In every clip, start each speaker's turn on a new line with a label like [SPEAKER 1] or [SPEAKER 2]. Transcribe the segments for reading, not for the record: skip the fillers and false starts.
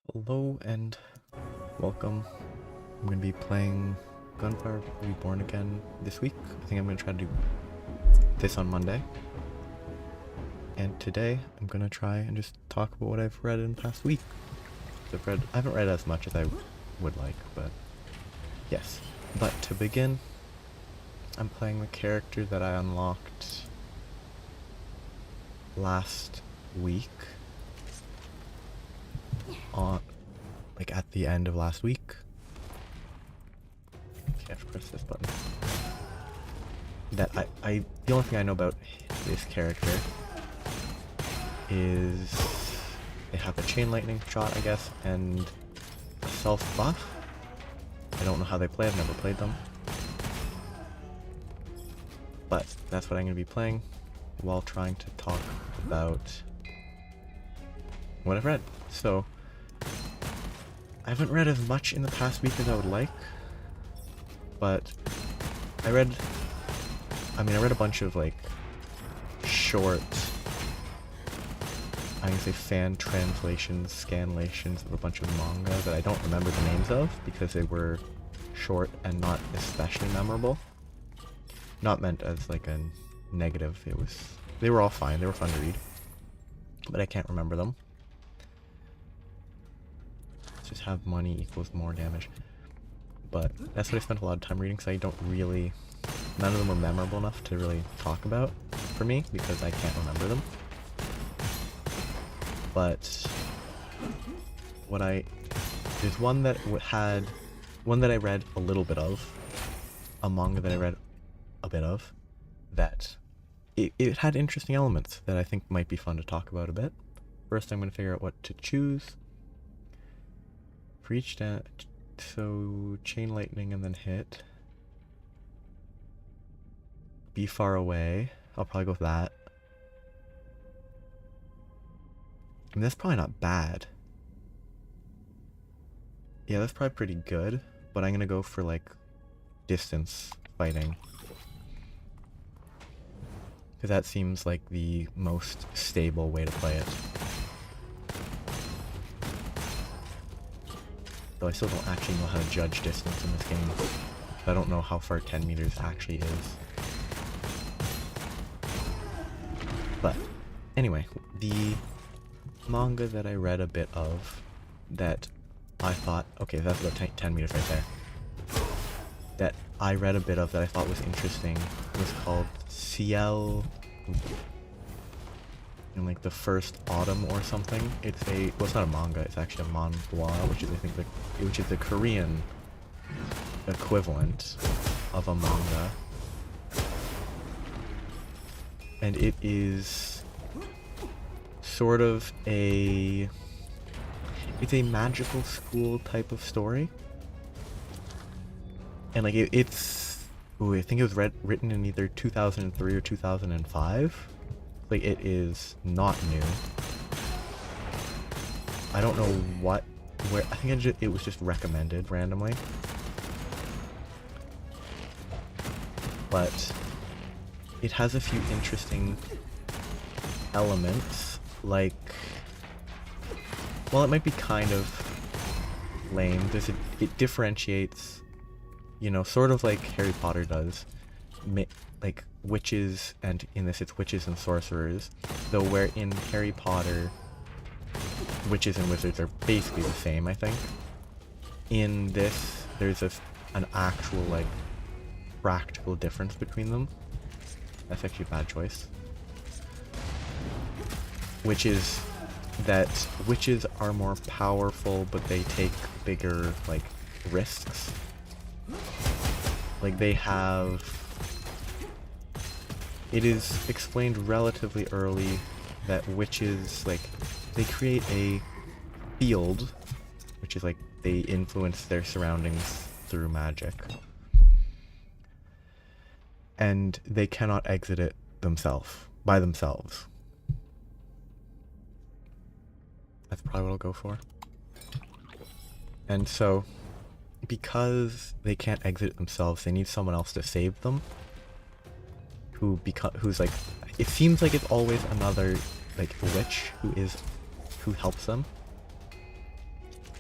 [SPEAKER 1] Hello and welcome. I'm going to be playing Gunfire Reborn again this week. I think I'm going to try to do this on Monday. And today I'm going to try and just talk about what I've read in the past week. I haven't read as much as I would like, but yes. But to begin, I'm playing the character that I unlocked last week. At the end of last week. Okay, I have to press this button. The only thing I know about this character is they have a chain lightning shot, I guess, and a self buff. I don't know how they play, I've never played them. But that's what I'm going to be playing while trying to talk about what I've read. So, I haven't read as much in the past week as I would like, but I read a bunch of short, I can say fan translations, scanlations of a bunch of manga that I don't remember the names of because they were short and not especially memorable. Not meant as like a negative, they were all fine, they were fun to read, but I can't remember them. Just have money equals more damage. But that's what I spent a lot of time reading, so none of them were memorable enough to really talk about for me, because I can't remember them. But there's one that I read a little bit of, a manga that I read a bit of, that it had interesting elements that I think might be fun to talk about a bit. First I'm going to figure out what to choose. For each so chain lightning and then hit. Be far away. I'll probably go with that. I mean, that's probably not bad. Yeah, that's probably pretty good, but I'm gonna go for distance fighting. Because that seems like the most stable way to play it. Though I still don't actually know how to judge distance in this game. I don't know how far 10 meters actually is. But, anyway, the manga that I read a bit of that I thought, okay, that's about 10 meters right there, that I read a bit of that I thought was interesting was called Ciel in the first autumn or something. It's it's not a manga, it's actually a manhwa, which is the Korean equivalent of a manga. And it is sort of it's a magical school type of story. And I think it was written in either 2003 or 2005. It is not new. I don't know where, I think it was just recommended randomly. But it has a few interesting elements, well, it might be kind of lame. It differentiates, sort of like Harry Potter does, witches, and in this it's witches and sorcerers, though where in Harry Potter witches and wizards are basically the same, I think. In this there's an actual practical difference between them. That's actually a bad choice. Which is that witches are more powerful, but they take bigger risks. It is explained relatively early that witches, they create a field, which is they influence their surroundings through magic. And they cannot exit it by themselves. That's probably what I'll go for. And so, because they can't exit it themselves, they need someone else to save them. Who's it seems like it's always another witch who helps them.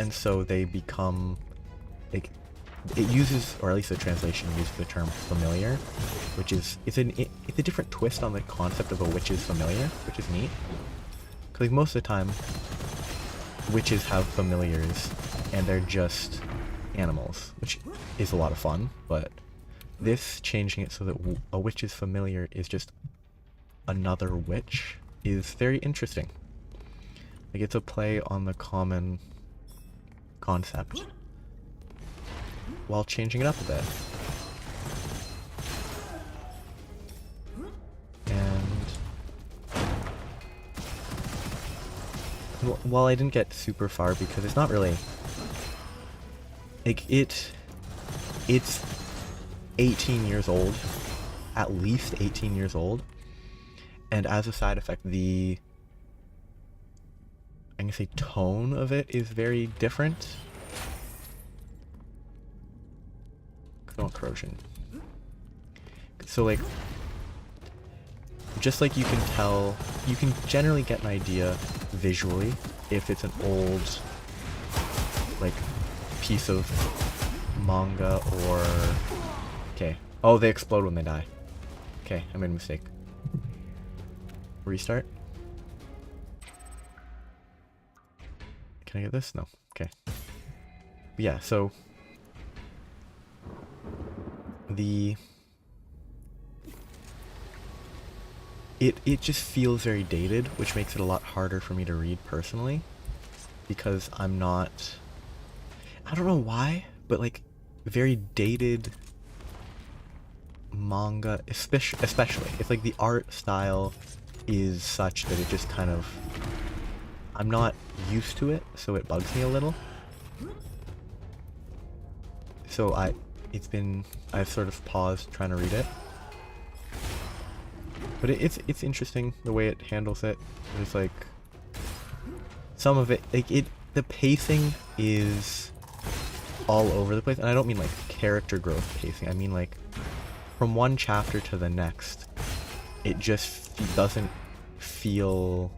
[SPEAKER 1] and so they become, like, it uses, or at least the translation uses the term familiar, which is, it's a different twist on the concept of a witch's familiar, which is neat. Because like, most of the time, witches have familiars, and they're just animals, which is a lot of fun, but this changing it so that a witch's familiar is just another witch is very interesting. Like, it's a play on the common concept while changing it up a bit. And while I didn't get super far because it's not really, like, it's 18 years old, at least 18 years old, and as a side effect, I'm gonna say tone of it is very different. Corrosion. So like, just like you can tell, you can generally get an idea visually if it's an old, like, piece of manga or... Okay. Oh, they explode when they die. Okay, I made a mistake. Restart? Can I get this? No. Okay. But yeah, so... It just feels very dated, which makes it a lot harder for me to read personally, because I'm not... I don't know why, but like, very dated manga, especially, it's like the art style is such that it just kind of... I'm not used to it, so it bugs me a little. So I've sort of paused trying to read it. But it's interesting the way it handles it. There's like some of it, like the pacing is all over the place, and I don't mean like character growth pacing. I mean like from one chapter to the next, it just doesn't feel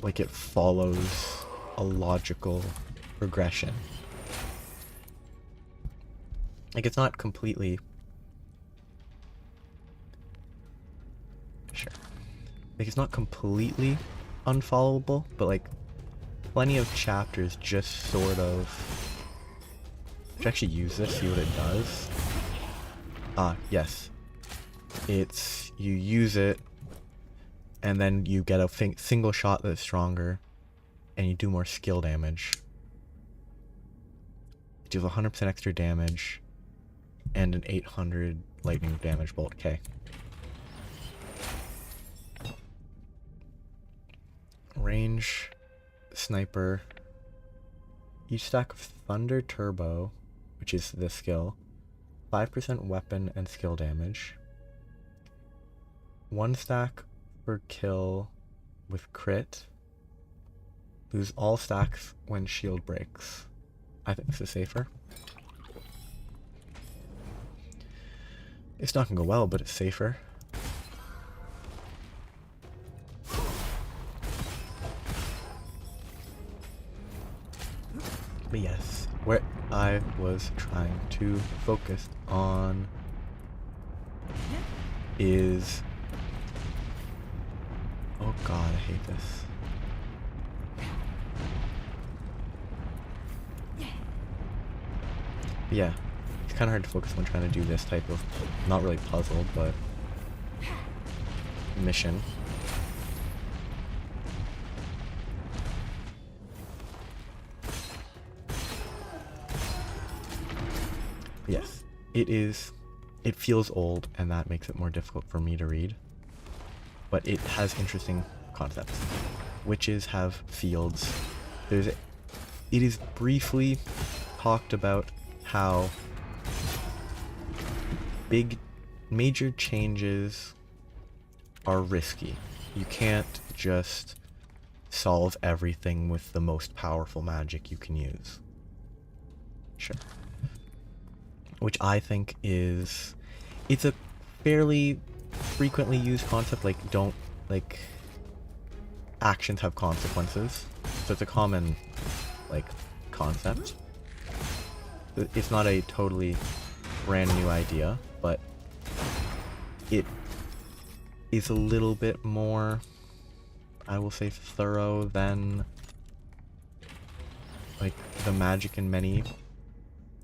[SPEAKER 1] like it follows a logical progression. Like, it's not completely... Sure. Like, it's not completely unfollowable, but like, plenty of chapters just sort of... I should actually use this, see what it does. Ah, yes. It's... you use it, and then you get a single shot that's stronger, and you do more skill damage. It does 100% extra damage, and an 800 lightning damage bolt. Okay. Range, sniper. Each stack of thunder turbo, which is this skill, 5% weapon and skill damage. 1 stack for kill with crit. Lose all stacks when shield breaks. I think this is safer. It's not gonna go well, but it's safer. But yes, where I was trying to focus on is... Oh god, I hate this. But yeah, it's kind of hard to focus when trying to do this type of, not really puzzle, but mission. Yes, it feels old, and that makes it more difficult for me to read. But it has interesting concepts. Witches have fields. It is briefly talked about how major changes are risky. You can't just solve everything with the most powerful magic you can use. Sure. Which I think it's a fairly frequently used concept, actions have consequences. So it's a common like concept. It's not a totally brand new idea, but it is a little bit more, I will say, thorough than like the Magic and Many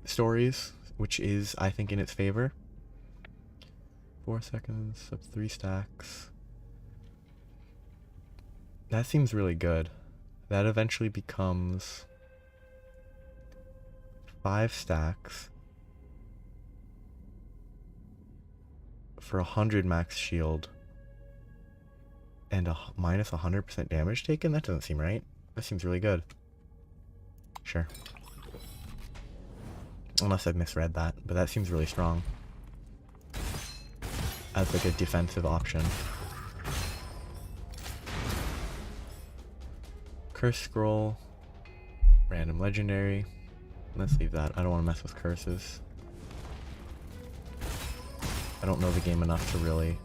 [SPEAKER 1] stories, which is, I think, in its favor. 4 seconds, up 3 stacks. That seems really good. That eventually becomes 5 stacks for 100 max shield and a minus 100% damage taken? That doesn't seem right. That seems really good. Sure. Unless I've misread that, but that seems really strong as like a defensive option. Curse scroll, random legendary. Let's leave that. I don't want to mess with curses. I don't know the game enough to really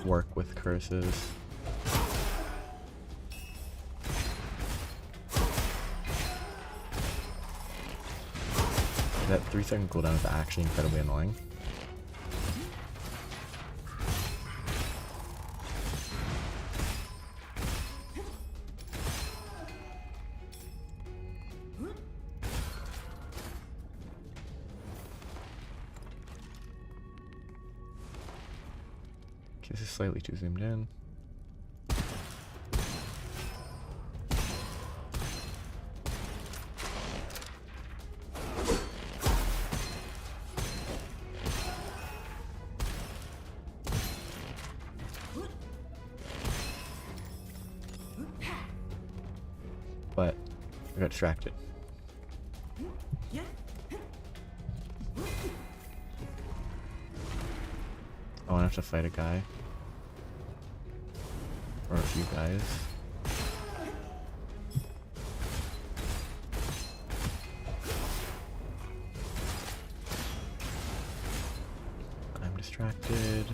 [SPEAKER 1] work with curses. That 3-second cooldown is actually incredibly annoying. This is slightly too zoomed in. But I got distracted. Oh, I have to fight a guy. Or a few guys. I'm distracted.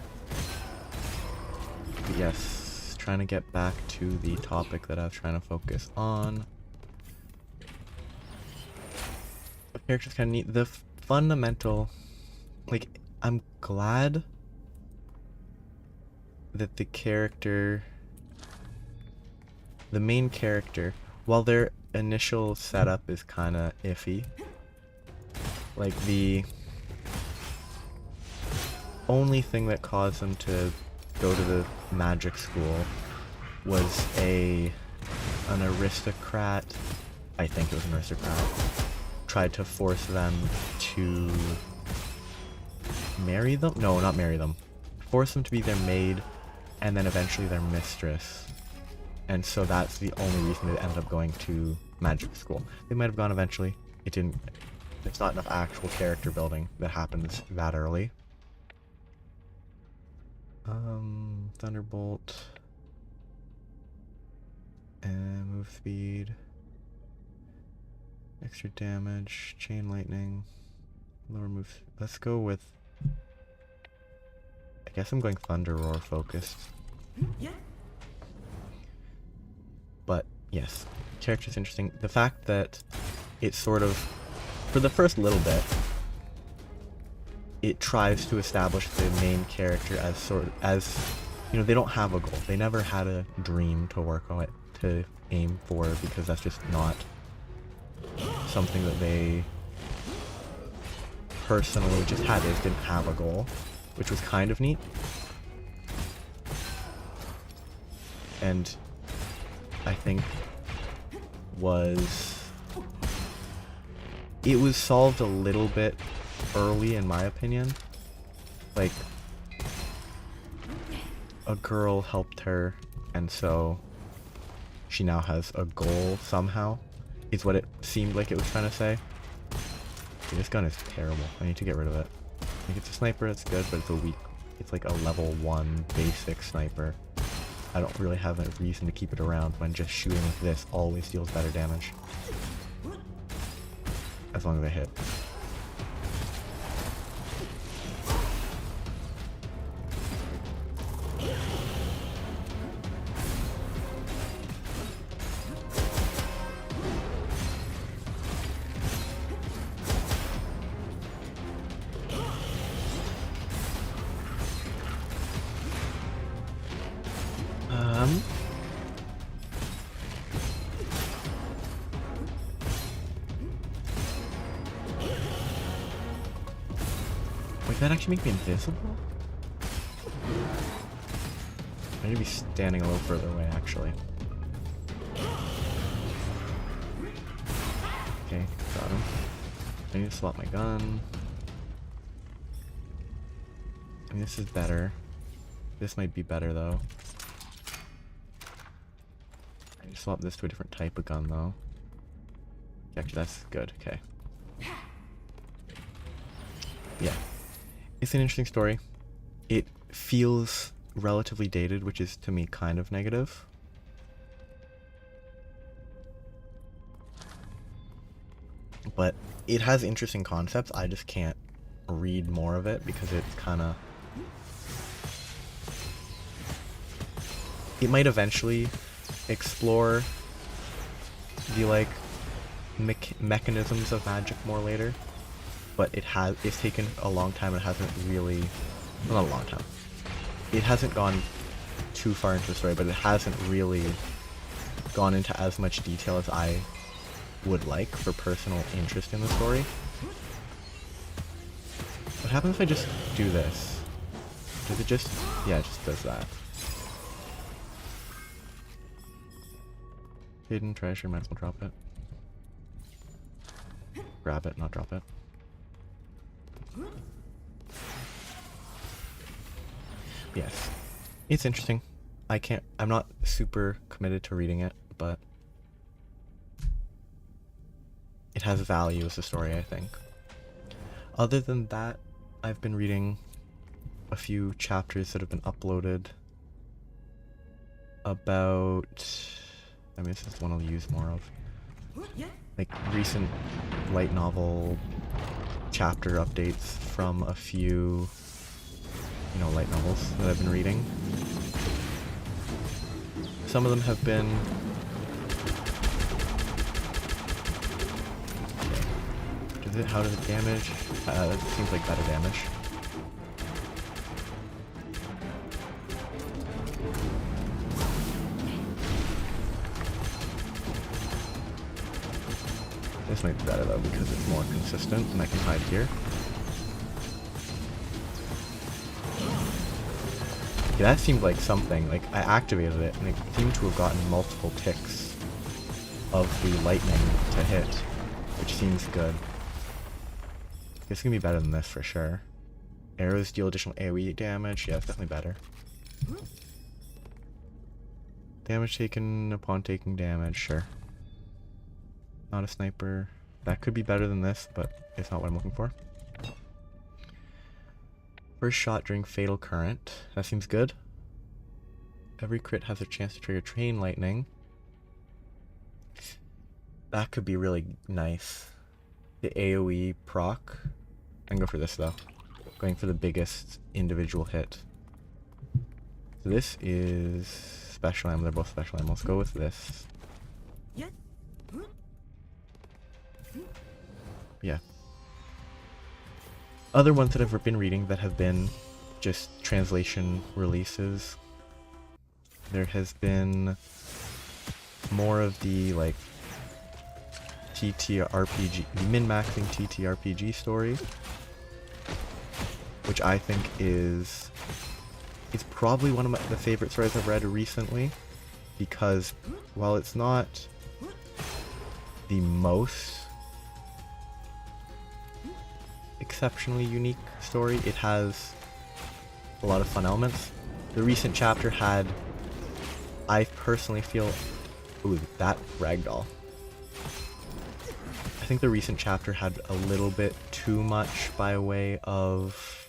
[SPEAKER 1] But yes, trying to get back to the topic that I was trying to focus on. The character's kind of neat. The fundamental, like, I'm glad that the main character, while their initial setup is kind of iffy, like the only thing that caused them to go to the magic school was an aristocrat, I think it was an aristocrat, tried to force them to marry them? No, not marry them. Force them to be their maid and then eventually their mistress. And so that's the only reason they ended up going to magic school. They might have gone eventually. It didn't. There's not enough actual character building that happens that early. Thunderbolt. And move speed. Extra damage. Chain lightning. Lower move. Let's go with... I guess I'm going Thunder Roar focused. Yeah. But yes, character's interesting. The fact that it sort of, for the first little bit, it tries to establish the main character as you know, they don't have a goal. They never had a dream to work on it, to aim for, because that's just not something that they personally just had. They just didn't have a goal, which was kind of neat. And I think it was solved a little bit early, in my opinion. Like, a girl helped her, and so she now has a goal somehow, is what it seemed like it was trying to say. Dude, this gun is terrible. I need to get rid of it. Like, it's a sniper, it's good, but it's like a level 1 basic sniper. I don't really have a reason to keep it around when just shooting with this always deals better damage. As long as I hit. Does that actually make me invisible? I need to be standing a little further away, actually. Okay, got him. I need to swap my gun. I mean, this is better. This might be better, though. I need to swap this to a different type of gun, though. Actually, that's good. Okay. Yeah. It's an interesting story. It feels relatively dated, which is, to me, kind of negative. But it has interesting concepts. I just can't read more of it because it's kind of... It might eventually explore the, like, mechanisms of magic more later. But it's taken a long time and hasn't really... Well, not a long time. It hasn't gone too far into the story, but it hasn't really gone into as much detail as I would like for personal interest in the story. What happens if I just do this? Does it just... Yeah, it just does that. Hidden treasure, might as well drop it. Grab it, not drop it. Yes. It's interesting. I'm not super committed to reading it, but it has value as a story, I think. Other than that, I've been reading a few chapters that have been uploaded about... I mean, this is one I'll use more of. Like, recent light novel chapter updates from a few, you know, light novels that I've been reading. Some of them have been... How does it damage? That seems like better damage. This might be better though because it's more consistent and I can hide here. Yeah, that seemed like something. Like, I activated it and it seemed to have gotten multiple ticks of the lightning to hit, which seems good. It's gonna be better than this for sure. Arrows deal additional AoE damage. Yeah, it's definitely better. Damage taken upon taking damage. Sure. Not a sniper. That could be better than this, but it's not what I'm looking for. First shot during fatal current. That seems good. Every crit has a chance to trigger chain lightning. That could be really nice. The AoE proc. I can go for this though. Going for the biggest individual hit. So this is special ammo. They're both special ammo. Let's go with this. Yeah. Other ones that I've been reading that have been just translation releases. There has been more of the, like, TTRPG, min-maxing TTRPG story, which I think is probably one of the favorite stories I've read recently, because while it's not the most exceptionally unique story, it has a lot of fun elements. The recent chapter had, I personally feel, ooh, that ragdoll. I think the recent chapter had a little bit too much by way of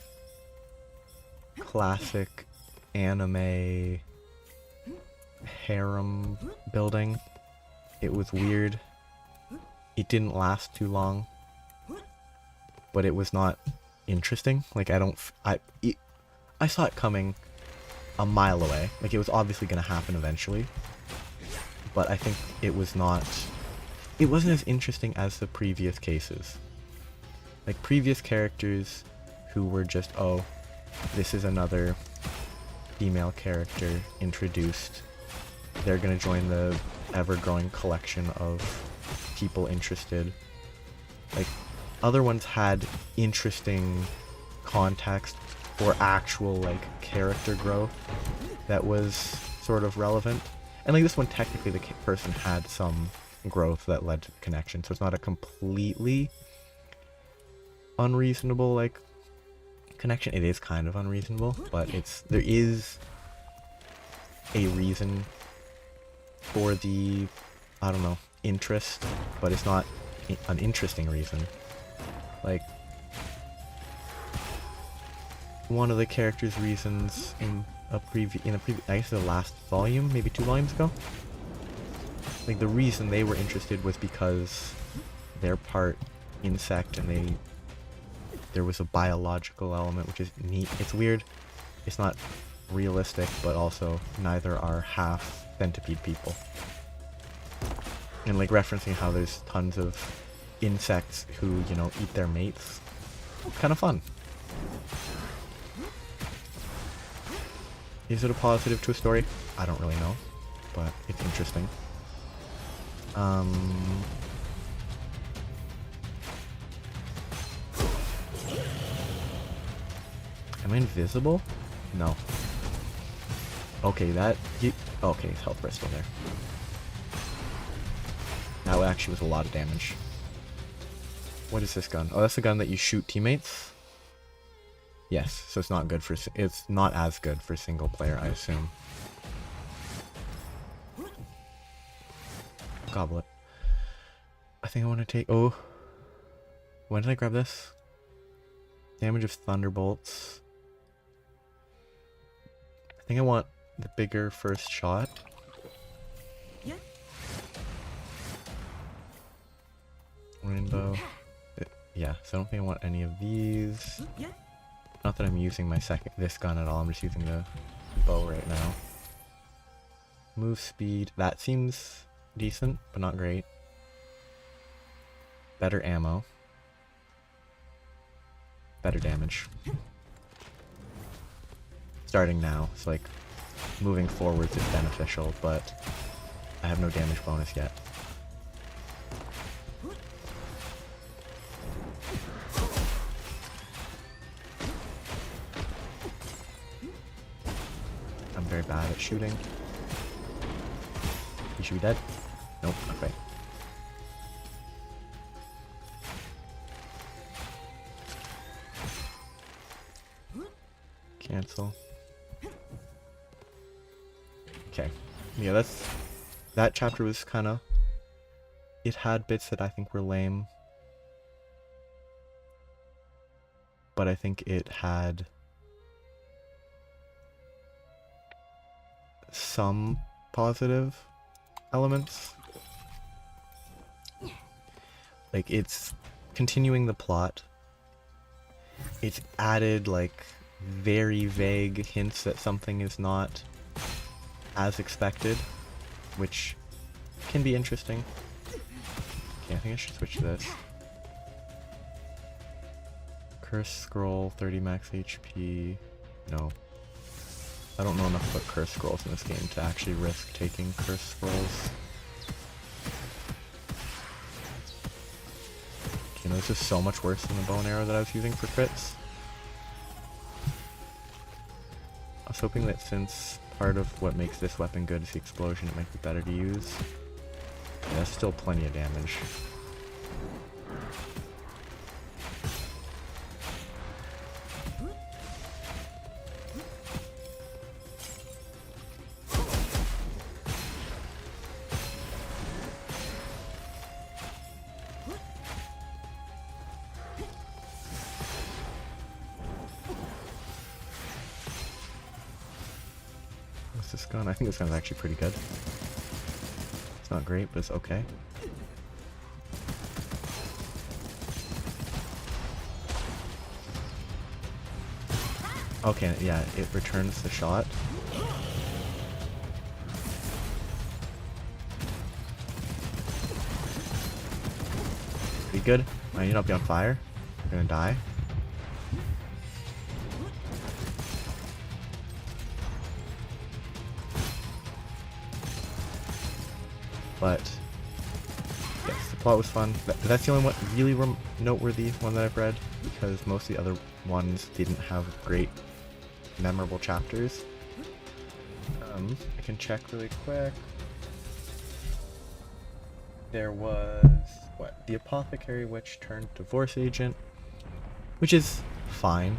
[SPEAKER 1] classic anime harem building. It was weird. It didn't last too long, but it was not interesting. Like, I saw it coming a mile away. Like, it was obviously going to happen eventually, but I think it wasn't as interesting as the previous cases. Like, previous characters who were just, oh, this is another female character introduced. They're gonna join the ever-growing collection of people interested. Like, other ones had interesting context or actual like character growth that was sort of relevant. And like this one, technically the person had some growth that led to the connection, so it's not a completely unreasonable like connection. It is kind of unreasonable, but there is a reason for the, I don't know, interest, but it's not an interesting reason. Like, one of the character's reasons in a previous, I guess the last volume, maybe 2 volumes ago, like the reason they were interested was because they're part insect and there was a biological element, which is neat. It's weird. It's not realistic, but also neither are half centipede people. And like referencing how there's tons of insects who, you know, eat their mates. Kind of fun. Is it a positive to a story? I don't really know, but it's interesting. Am I invisible? No. Okay, okay, his health bar's still there. That actually was a lot of damage. What is this gun? Oh, that's the gun that you shoot teammates? Yes, so it's not good for, it's not as good for single player, I assume. Goblet. I think I want to take, oh. When did I grab this? Damage of thunderbolts. I think I want the bigger first shot.
[SPEAKER 2] Yeah.
[SPEAKER 1] Rainbow. Yeah, so I don't think I want any of these.
[SPEAKER 2] Yeah.
[SPEAKER 1] Not that I'm using this gun at all, I'm just using the bow right now. Move speed, that seems decent, but not great. Better ammo. Better damage. Starting now, so like moving forwards is beneficial, but I have no damage bonus yet. I'm very bad at shooting. You should be dead? Nope, okay. Cancel. Okay. Yeah, that chapter was kinda, it had bits that I think were lame. But I think it had some positive elements. Like, it's continuing the plot. It's added, like, very vague hints that something is not as expected, which can be interesting. Okay, I think I should switch to this. Curse scroll, 30 max HP. No. I don't know enough about curse scrolls in this game to actually risk taking curse scrolls. Okay, no, this is so much worse than the bow and arrow that I was using for crits. I was hoping that since part of what makes this weapon good is the explosion, it might be better to use. Yeah, that's still plenty of damage. What's this gun? I think this gun's actually pretty good. It's not great, but it's okay. Okay, yeah, it returns the shot. Pretty good. I need not be on fire. You're gonna die. But yes, the plot was fun. That's the only one really noteworthy one that I've read, because most of the other ones didn't have great, memorable chapters. I can check really quick. There was, what, the apothecary witch turned divorce agent, which is fine.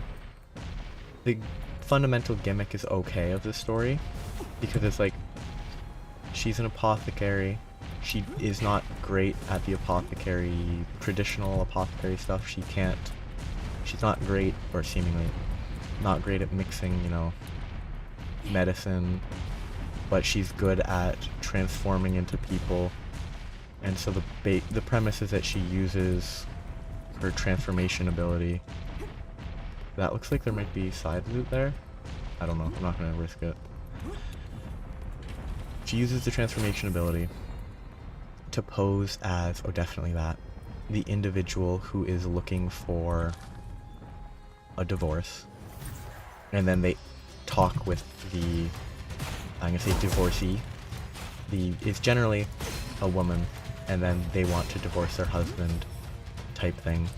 [SPEAKER 1] The fundamental gimmick is okay of the story, because it's like, she's an apothecary, she is not great at the traditional apothecary stuff, she's not great, or seemingly not great at mixing, medicine, but she's good at transforming into people. And so the premise is that she uses her transformation ability. That looks like there might be side loot there. I don't know, I'm not gonna risk it. She uses the transformation ability to pose as, oh definitely that, the individual who is looking for a divorce. And then they talk with the, I'm gonna say divorcee. It's generally a woman, and then they want to divorce their husband type thing.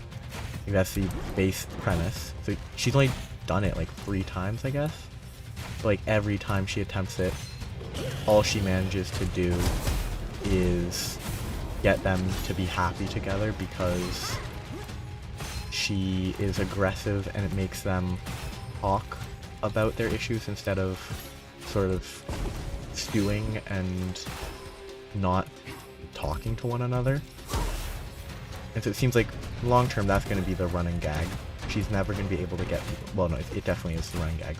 [SPEAKER 1] That's the base premise. So she's only done it like 3 times, I guess. But like every time she attempts it, all she manages to do is get them to be happy together because she is aggressive and it makes them talk about their issues instead of sort of stewing and not talking to one another. And so it seems like long term that's going to be the running gag. She's never going to be able to get people, well no, it definitely is the running gag.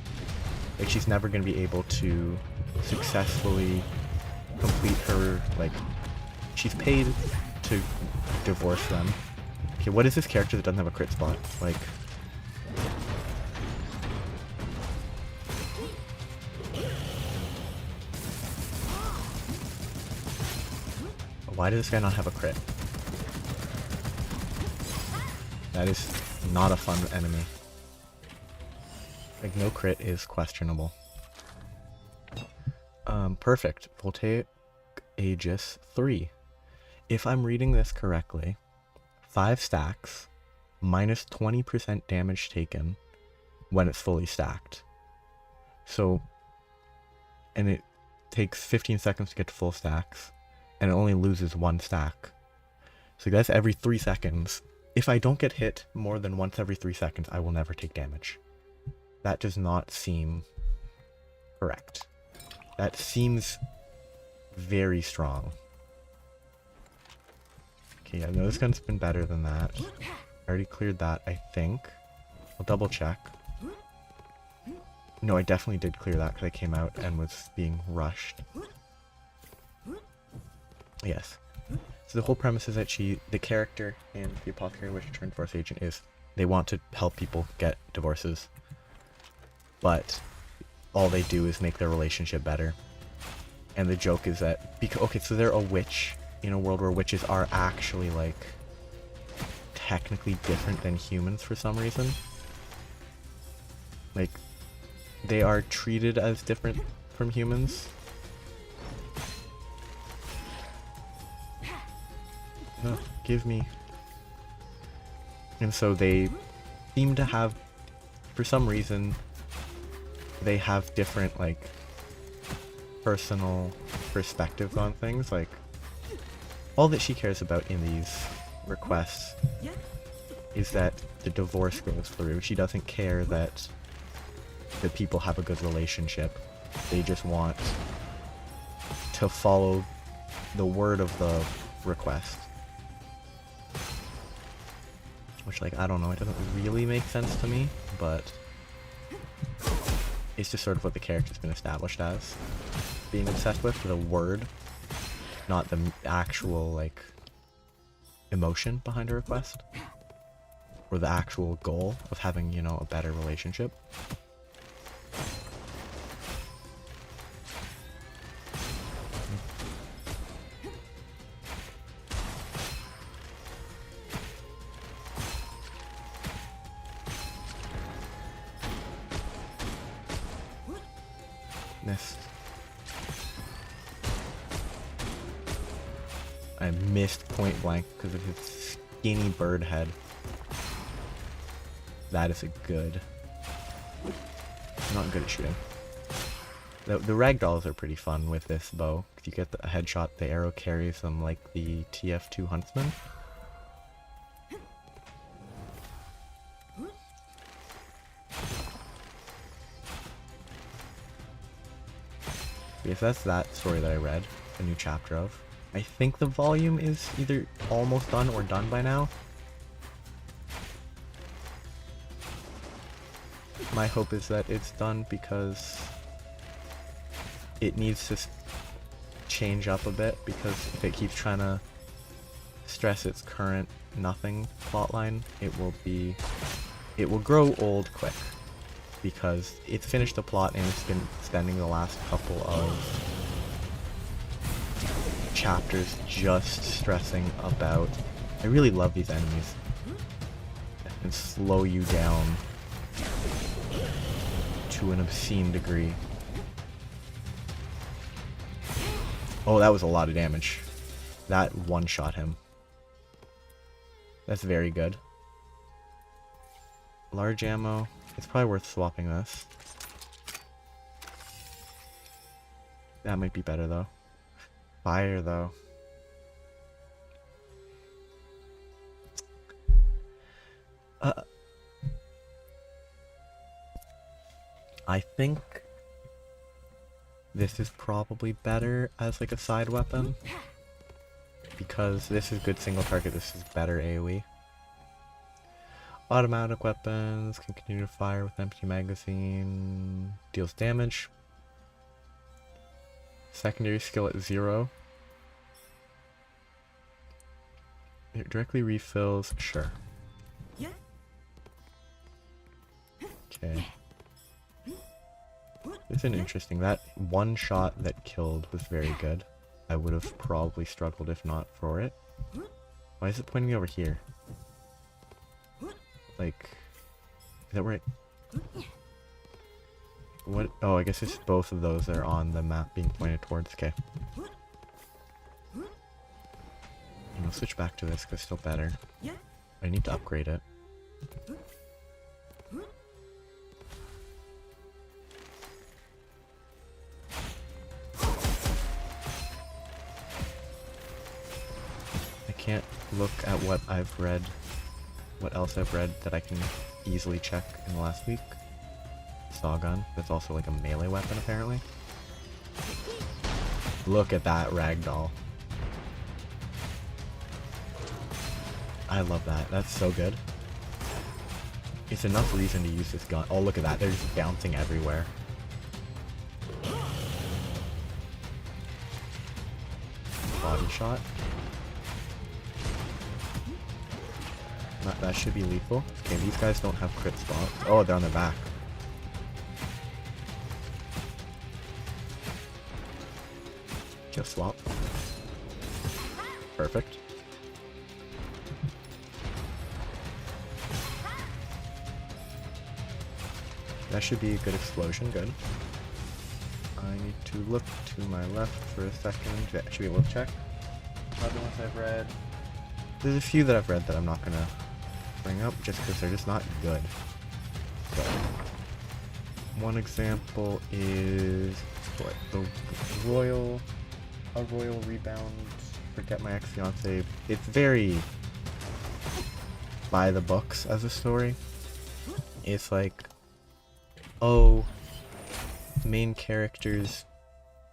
[SPEAKER 1] Like she's never going to be able to successfully complete her, like, she's paid to divorce them. Okay, what is this character that doesn't have a crit spot? Like, why does this guy not have a crit? That is not a fun enemy. Like, no crit is questionable. Perfect. Voltaic Aegis 3. If I'm reading this correctly, 5 stacks, minus 20% damage taken when it's fully stacked. So, and it takes 15 seconds to get to full stacks, and it only loses 1 stack. So that's every 3 seconds. If I don't get hit more than once every 3 seconds, I will never take damage. That does not seem correct. That seems very strong. Okay, yeah, no, this gun's been better than that. I already cleared that, I think. I'll double check. No, I definitely did clear that because I came out and was being rushed. Yes. So the whole premise is that the character in the Apothecary Witch Turned Divorce Agent is they want to help people get divorces, but all they do is make their relationship better. And the joke is that, okay, so they're a witch in a world where witches are actually, like, technically different than humans for some reason. Like, they are treated as different from humans. No, give me. And so they seem to have, for some reason, they have different, like, personal perspectives on things. Like, all that she cares about in these requests is that the divorce goes through. She doesn't care that the people have a good relationship. They just want to follow the word of the request. Which, like, I don't know, it doesn't really make sense to me, but it's just sort of what the character's been established as. Being obsessed with the word, not the actual, like, emotion behind a request. Or the actual goal of having, you know, a better relationship. Missed. I missed point blank because of his skinny bird head. That is a good. I'm not good at shooting. The ragdolls are pretty fun with this bow. If you get a headshot, the arrow carries them like the TF2 Huntsman. Because that's that story that I read, a new chapter of. I think the volume is either almost done or done by now. My hope is that it's done because it needs to change up a bit, because if it keeps trying to stress its current nothing plotline, it will grow old quick, because it's finished the plot and it's been spending the last couple of chapters just stressing about. I really love these enemies and slow you down to an obscene degree. Oh, that was a lot of damage. That one-shot him. That's very good. Large ammo. It's probably worth swapping this. That might be better though. Fire though. I think this is probably better as like a side weapon, because this is good single target, this is better AoE. Automatic weapons can continue to fire with empty magazine, deals damage. Secondary skill at 0. It directly refills, sure. Okay. This is interesting. That one shot that killed was very good. I would have probably struggled if not for it. Why is it pointing me over here? Like, is that where it... What? Oh, I guess it's both of those that are on the map being pointed towards. Okay. I'll switch back to this because it's still better. I need to upgrade it. I can't look at what I've read, what else I've read that I can easily check in the last week. Saw gun. That's also like a melee weapon apparently. Look at that ragdoll. I love that. That's so good. It's enough reason to use this gun. Oh, look at that. They're just bouncing everywhere. Body shot. That should be lethal. Okay, these guys don't have crit spots. Oh, they're on their back. Just swap. Perfect. That should be a good explosion, good. I need to look to my left for a second. That should be a wolf check. Other ones I've read. There's a few that I've read that I'm not gonna bring up just because they're just not good. So, one example is what? A royal rebound. Forget my ex-fiance. It's very by the books as a story. It's like, oh, main character's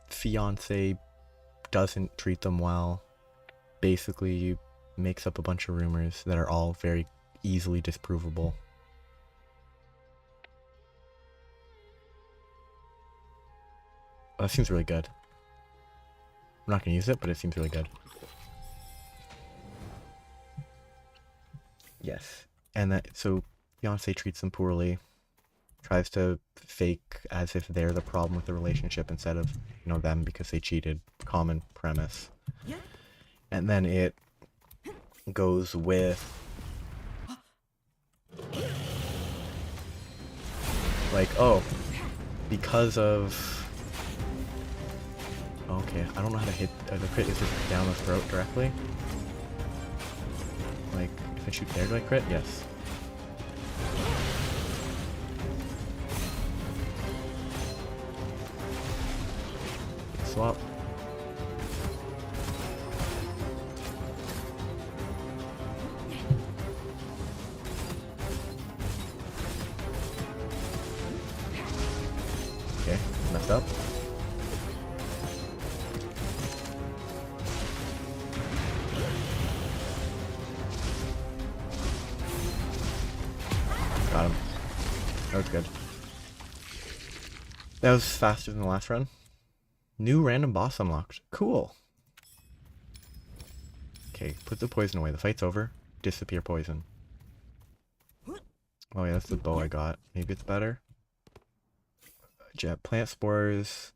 [SPEAKER 1] fiance doesn't treat them well. Basically, makes up a bunch of rumors that are all very easily disprovable. Oh, that seems really good. I'm not gonna use it, but it seems really good. Yes. And that, so fiance treats them poorly, tries to fake as if they're the problem with the relationship instead of, you know, them because they cheated. Common premise. And then it goes with like, oh, because of, okay, I don't know how to hit the crit. Is just down the throat directly? Like, if I shoot there, do I crit? Yes. Swap. Okay, messed up. Got him. That was good. That was faster than the last run. New random boss unlocked. Cool. Okay, put the poison away. The fight's over. Disappear poison. Oh yeah, that's the bow I got. Maybe it's better. Jet plant spores.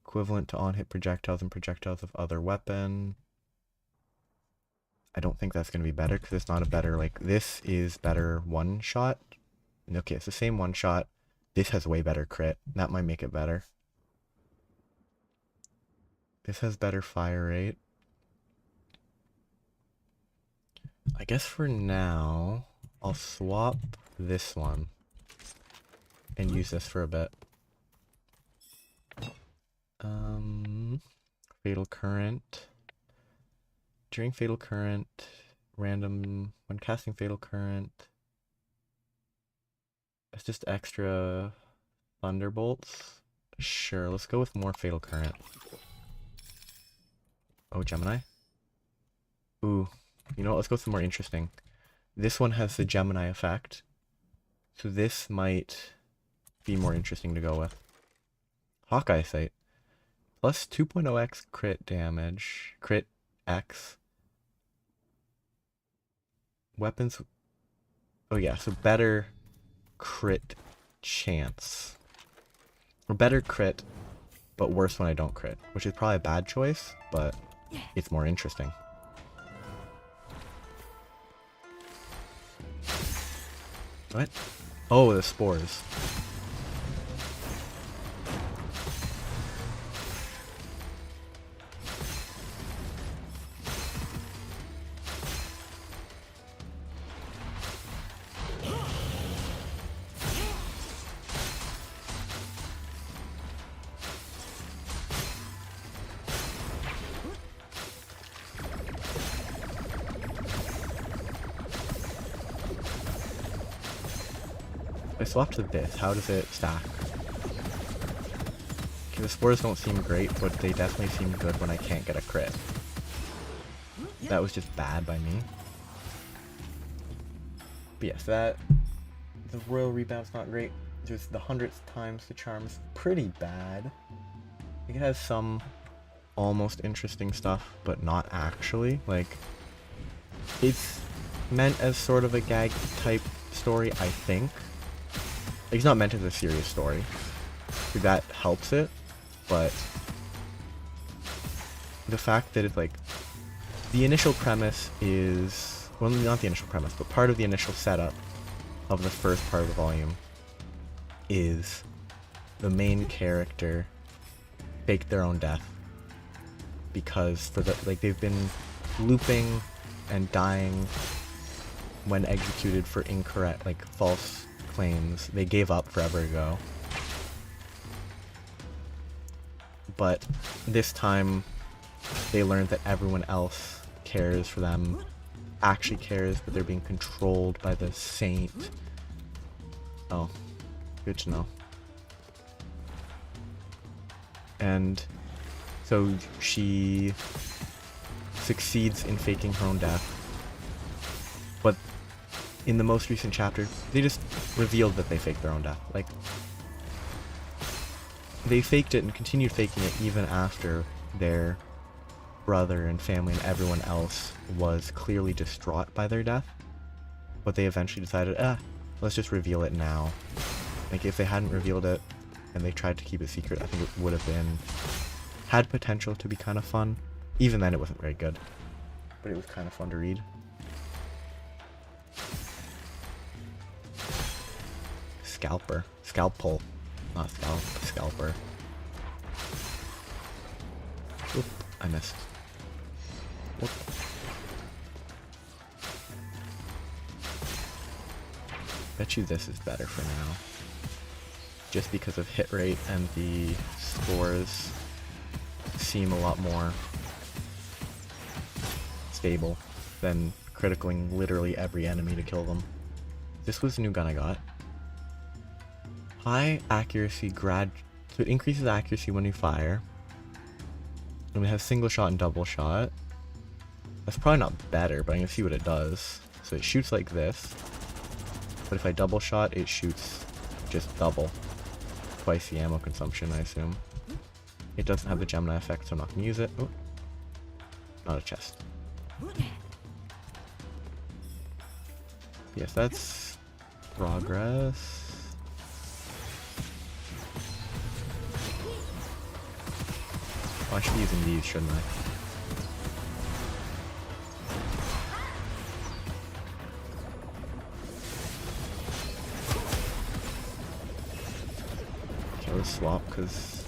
[SPEAKER 1] Equivalent to on-hit projectiles and projectiles of other weapon. I don't think that's going to be better because it's not a better, like, this is better one shot. Okay, it's the same one shot. This has way better crit. That might make it better. This has better fire rate. I guess for now, I'll swap this one and use this for a bit. Fatal Current. During Fatal Current, random, when casting Fatal Current, it's just extra Thunderbolts. Sure, let's go with more Fatal Current. Oh, Gemini? Ooh, you know what, let's go with some more interesting. This one has the Gemini effect, so this might be more interesting to go with. Hawkeye Sight. Plus 2.0x crit damage. Crit X. Weapons. Oh yeah, so better crit chance. Or better crit, but worse when I don't crit. Which is probably a bad choice, but it's more interesting. What? Oh, the spores. I swapped to this. How does it stack? Okay, the spores don't seem great, but they definitely seem good when I can't get a crit. That was just bad by me. But yes, the Royal Rebound's not great. Just the 100th times the charm's pretty bad. It has some almost interesting stuff, but not actually. Like, it's meant as sort of a gag type story, I think. Like, it's not meant as a serious story. So that helps it, but the fact that it's like, the initial premise is, well, not the initial premise, but part of the initial setup of the first part of the volume is the main character faked their own death because they've been looping and dying when executed for incorrect, like, false claims. They gave up forever ago. But this time they learned that everyone else cares for them, actually cares, but they're being controlled by the saint. Oh, good to know. And so she succeeds in faking her own death. But in the most recent chapter, they just revealed that they faked their own death. Like, they faked it and continued faking it even after their brother and family and everyone else was clearly distraught by their death. But they eventually decided, let's just reveal it now. Like, if they hadn't revealed it and they tried to keep it secret, I think it would have had potential to be kind of fun. Even then, it wasn't very good. But it was kind of fun to read. Scalpel. Not scalper. Oop, I missed. Whoop. Bet you this is better for now. Just because of hit rate and the spores. seem a lot more stable than criticaling literally every enemy to kill them. This was the new gun I got. High accuracy so it increases accuracy when you fire. And we have single shot and double shot. That's probably not better, but I'm gonna see what it does. So it shoots like this, but if I double shot, it shoots just double. Twice the ammo consumption, I assume. It doesn't have the Gemini effect, so I'm not gonna use it. Oh, not a chest. Yes, that's progress. Oh, I should be using these, shouldn't I? Okay, let's swap, because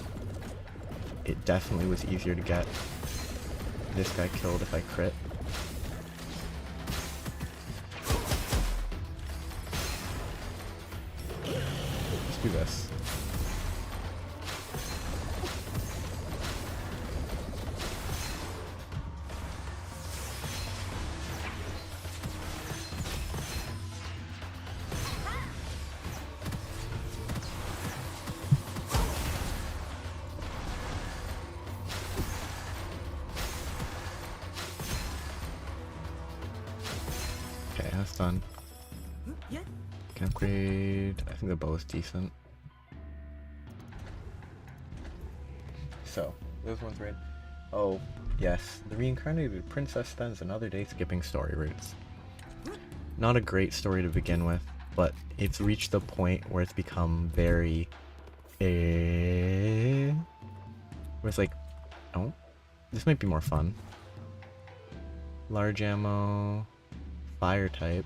[SPEAKER 1] it definitely was easier to get this guy killed if I crit. Let's do this. Okay, that's done.
[SPEAKER 2] Yeah.
[SPEAKER 1] Can upgrade. I think the bow is decent. So, those ones right. Oh, yes. The reincarnated princess spends another day skipping story routes. Not a great story to begin with, but it's reached the point where it's become very. Where it's like, oh, this might be more fun. Large ammo. Fire type.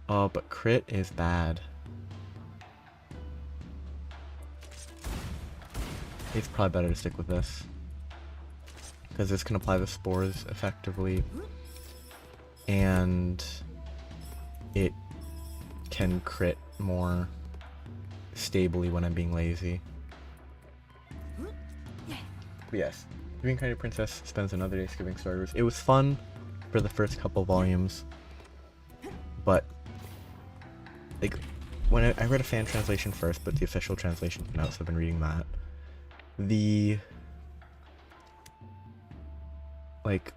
[SPEAKER 1] Oh, but crit is bad. It's probably better to stick with this, because this can apply the spores effectively, and it can crit more stably when I'm being lazy. But yes, the Reincarnated Princess spends another day skipping story routes. It was fun for the first couple volumes, but like when I read a fan translation first, but the official translation came out, so I've been reading that. The like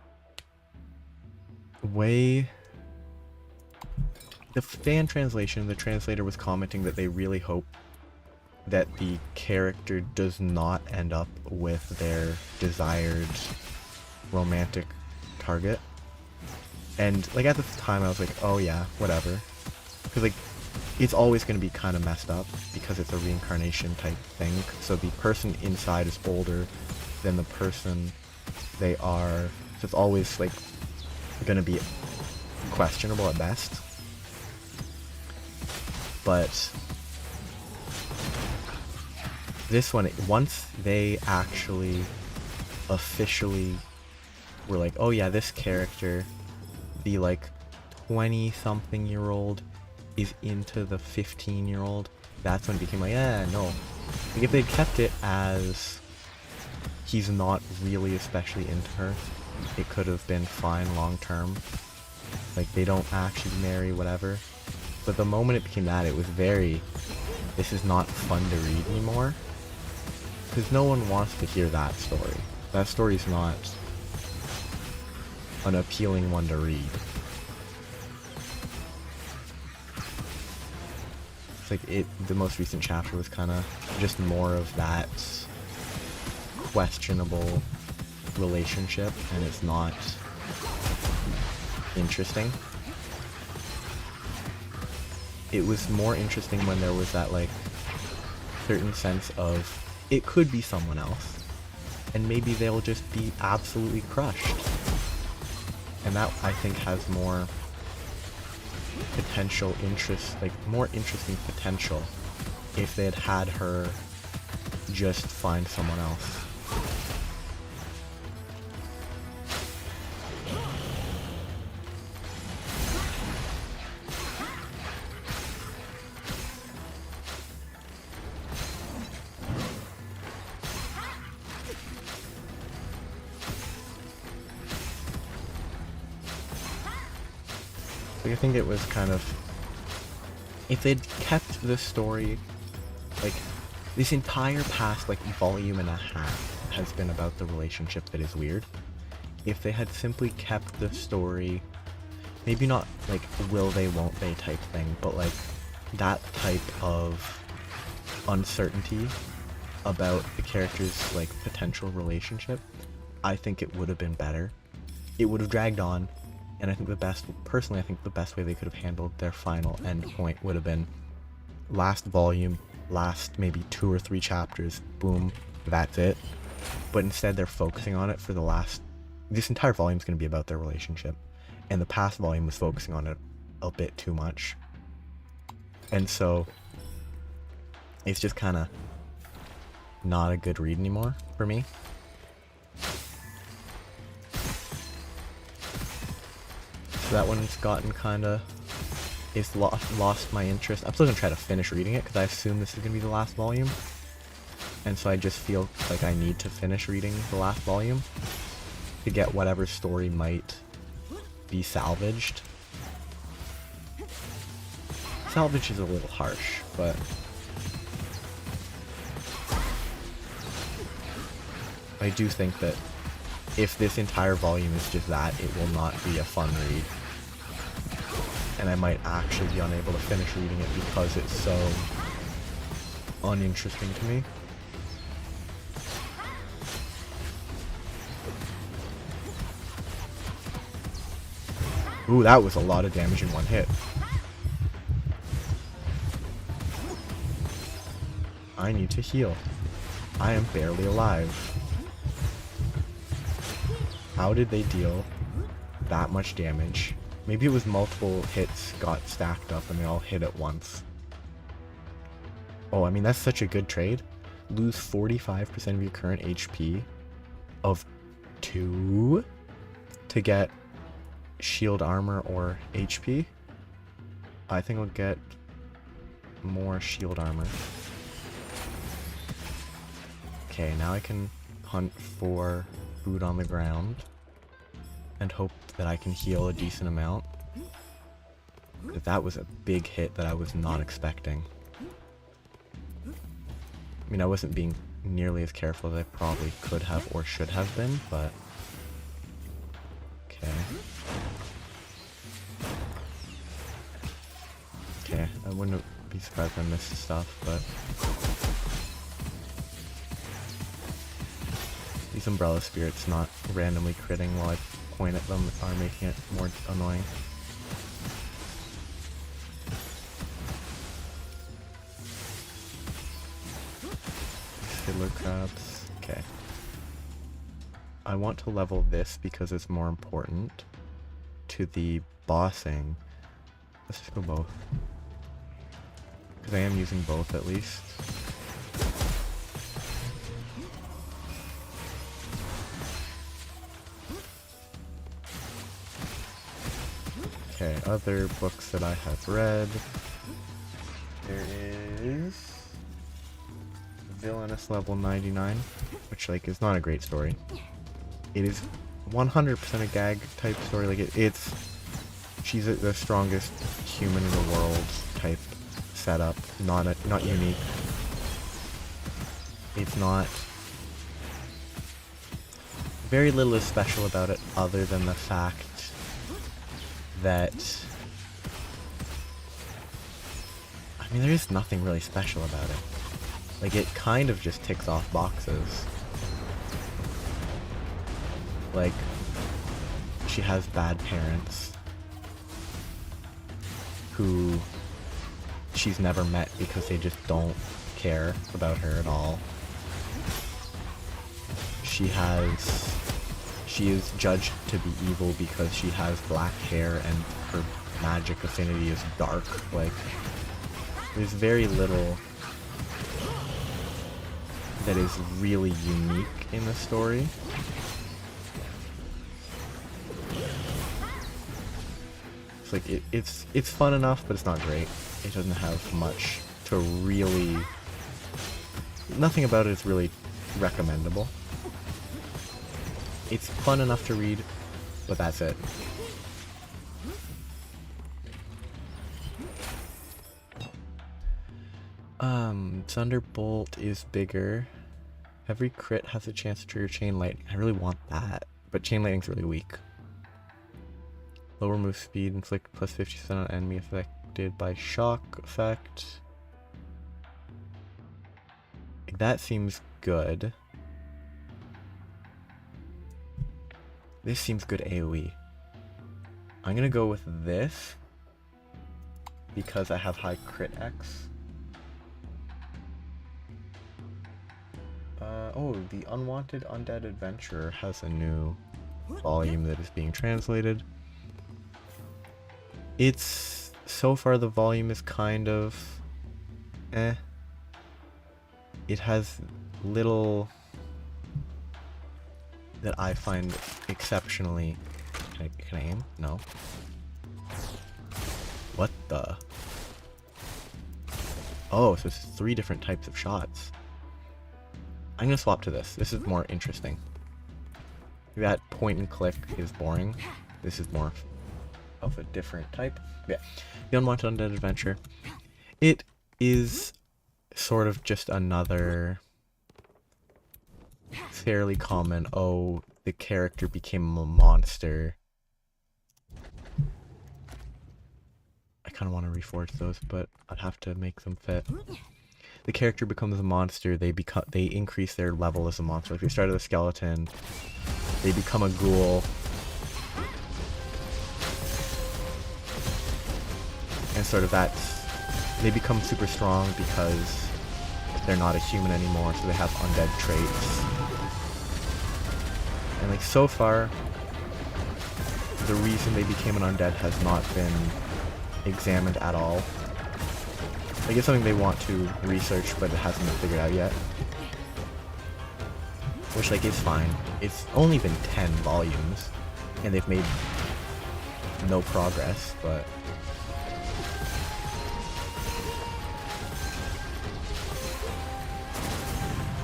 [SPEAKER 1] way the fan translation, the translator was commenting that they really hope that the character does not end up with their desired romantic target. And like at the time I was like, oh yeah, whatever, because like it's always going to be kind of messed up because it's a reincarnation type thing. So the person inside is older than the person they are, so it's always like going to be questionable at best. But this one, once they actually officially were like, oh yeah, this character, the like 20-something-year-old is into the 15-year-old, that's when it became like, yeah, no. Like if they'd kept it as he's not really especially into her, it could have been fine long term. Like they don't actually marry, whatever. But the moment it became that, it was very, this is not fun to read anymore. Because no one wants to hear that story. That story's not an appealing one to read. It's like the most recent chapter was kind of just more of that questionable relationship, and it's not interesting. It was more interesting when there was that like certain sense of it could be someone else, and maybe they'll just be absolutely crushed. And that, I think, has more potential interest, like more interesting potential if they had had her just find someone else. Like, I think it was kind of... If they'd kept the story, like, this entire past, like, volume and a half has been about the relationship that is weird. If they had simply kept the story, maybe not, like, will they, won't they type thing, but, like, that type of uncertainty about the character's, like, potential relationship, I think it would have been better. It would have dragged on, and I think personally, I think the best way they could have handled their final end point would have been last volume, last maybe 2 or 3 chapters, boom, that's it. But instead they're focusing on it for this entire volume is going to be about their relationship, and the past volume was focusing on it a bit too much. And so it's just kind of not a good read anymore for me. So that one's gotten it's lost my interest. I'm still gonna try to finish reading it because I assume this is gonna be the last volume, and so I just feel like I need to finish reading the last volume to get whatever story might be salvaged. Salvage is a little harsh, but I do think that if this entire volume is just that, it will not be a fun read. And I might actually be unable to finish reading it because it's so uninteresting to me. Ooh, that was a lot of damage in one hit. I need to heal. I am barely alive. How did they deal that much damage? Maybe it was multiple hits got stacked up and they all hit at once. Oh, I mean, that's such a good trade. Lose 45% of your current HP of 2 to get shield armor or HP. I think I'll get more shield armor. Okay, now I can hunt for food on the ground and hope that I can heal a decent amount. That was a big hit that I was not expecting. I mean, I wasn't being nearly as careful as I probably could have or should have been, but... Okay. Okay, I wouldn't be surprised if I missed stuff, but... These umbrella spirits not randomly critting while I point at them are making it more annoying. Fiddler crabs. Okay. I want to level this because it's more important to the bossing. Let's just go both. Because I am using both at least. Okay, other books that I have read. There is Villainous Level 99, which like is not a great story. It is 100% a gag type story. Like she's the strongest human in the world type setup. Not unique. It's not. Very little is special about it other than the fact that, I mean, there is nothing really special about it. Like, it kind of just ticks off boxes. Like, she has bad parents who she's never met because they just don't care about her at all. She is judged to be evil because she has black hair and her magic affinity is dark. Like, there's very little that is really unique in the story. It's like, it's fun enough, but it's not great. It doesn't have much to really... Nothing about it is really recommendable. It's fun enough to read, but that's it. Thunderbolt is bigger. Every crit has a chance to trigger Chain Lightning. I really want that, but Chain Lightning's really weak. Lower move speed, inflict plus 50% on enemy affected by shock effect. That seems good. This seems good AoE. I'm gonna go with this because I have high crit X. Oh, the Unwanted Undead Adventurer has a new volume that is being translated. It's... so far the volume is kind of... eh. It has little that I find exceptionally... Can I aim? No. What the? Oh, so it's 3 different types of shots. I'm gonna swap to this. This is more interesting. That point and click is boring. This is more of a different type. Yeah. The Unwanted Undead Adventure. It is sort of just another fairly common, oh, the character became a monster. I kind of want to reforge those, but I'd have to make them fit. The character becomes a monster, they increase their level as a monster. Like they start as a skeleton, they become a ghoul, and sort of they become super strong because they're not a human anymore, so they have undead traits. And like so far, the reason they became an undead has not been examined at all. Like it's something they want to research, but it hasn't been figured out yet. Which like is fine. It's only been 10 volumes, and they've made no progress, but...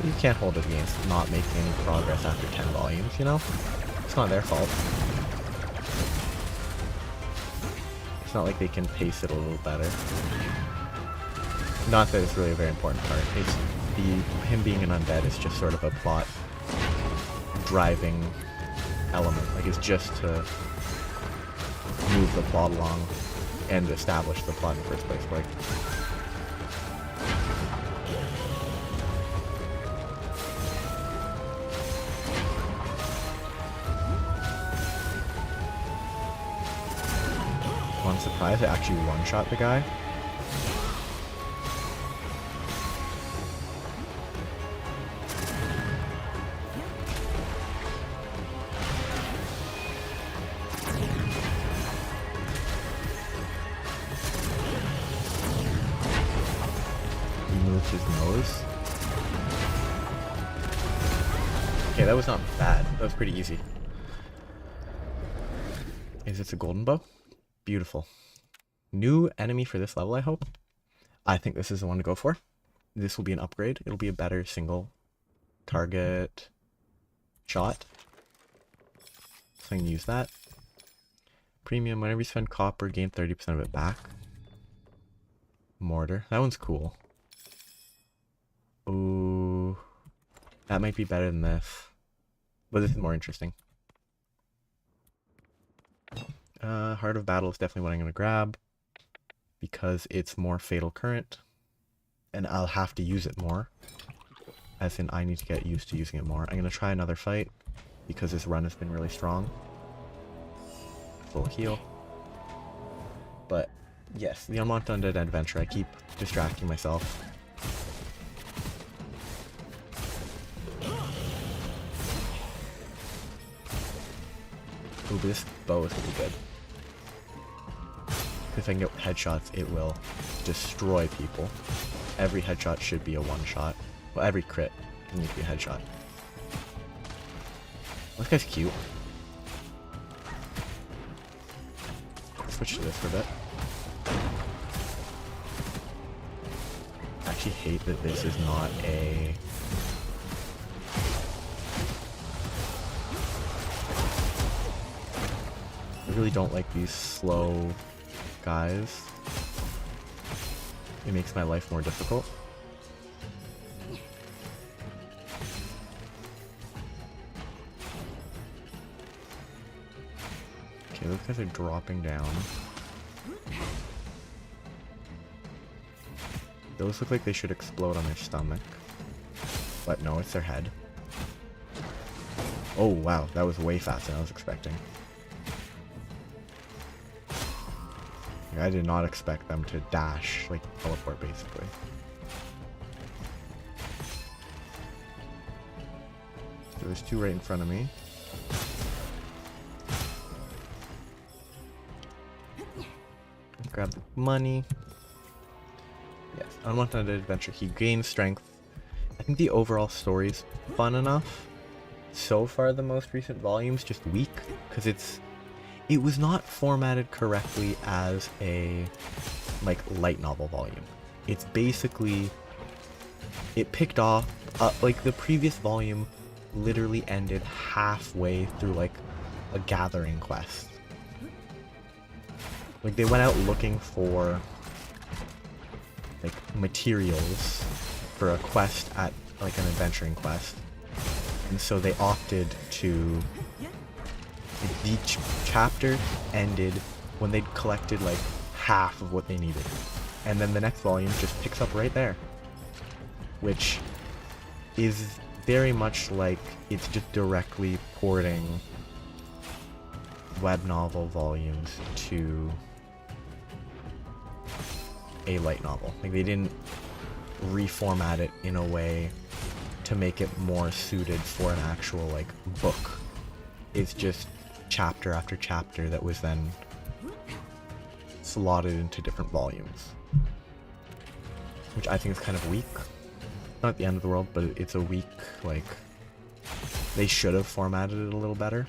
[SPEAKER 1] you can't hold it against not making any progress after 10 volumes, you know? It's not their fault. It's not like they can pace it a little better. Not that it's really a very important part. It's him being an undead is just sort of a plot driving element. Like it's just to move the plot along and establish the plot in the first place. Like I'm surprised I actually one-shot the guy. He moved his nose. Okay, that was not bad. That was pretty easy. Is this a golden bow? Beautiful. New enemy for this level, I hope. I think this is the one to go for. This will be an upgrade. It'll be a better single target shot. So I can use that. Premium, whenever you spend copper, gain 30% of it back. Mortar. That one's cool. Ooh. That might be better than this. But this is more interesting. Heart of Battle is definitely what I'm going to grab because it's more Fatal Current and I'll have to use it more, as in I need to get used to using it more. I'm going to try another fight because this run has been really strong. Full heal. But yes, the Unwanted Undead Adventure, I keep distracting myself. Ooh, this bow is really good. If I can get headshots, it will destroy people. Every headshot should be a one-shot. Well, every crit needs to be a headshot. This guy's cute. Switch to this for a bit. I actually hate that this is not a... I really don't like these slow guys. It makes my life more difficult. Okay, those guys are dropping down. Those look like they should explode on their stomach. But no, it's their head. Oh wow, that was way faster than I was expecting. I did not expect them to dash, like teleport basically. So there's two right in front of me. Grab the money. Yes, unwanted adventure. He gains strength. I think the overall story's fun enough. So far, the most recent volume's just weak because it was not formatted correctly as a like light novel volume. It's basically it picked off like the previous volume literally ended halfway through like a gathering quest. Like they went out looking for like materials for a quest at like an adventuring quest, and so they opted to each chapter ended when they'd collected like half of what they needed, and then the next volume just picks up right there, which is very much like it's just directly porting web novel volumes to a light novel. Like they didn't reformat it in a way to make it more suited for an actual like book. It's just chapter after chapter that was then slotted into different volumes, which I think is kind of weak. Not the end of the world, but it's a weak, like, they should have formatted it a little better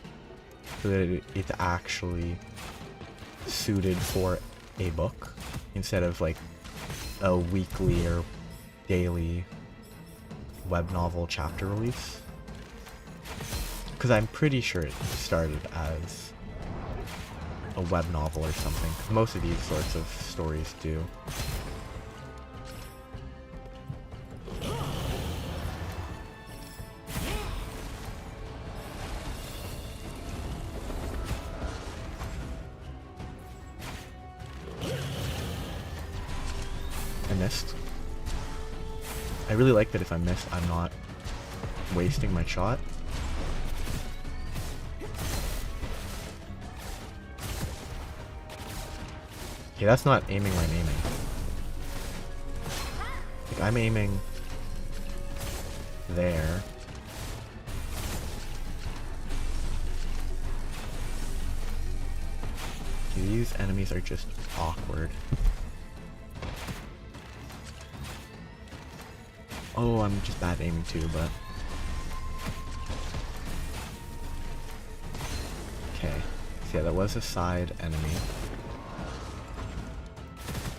[SPEAKER 1] so that it's actually suited for a book instead of like a weekly or daily web novel chapter release. Because I'm pretty sure it started as a web novel or something. Most of these sorts of stories do. I missed. I really like that if I miss, I'm not wasting my shot. Okay, that's not aiming where I'm aiming. Like, I'm aiming there. Okay, these enemies are just awkward. Oh, I'm just bad aiming too, but... Okay. So yeah, that was a side enemy.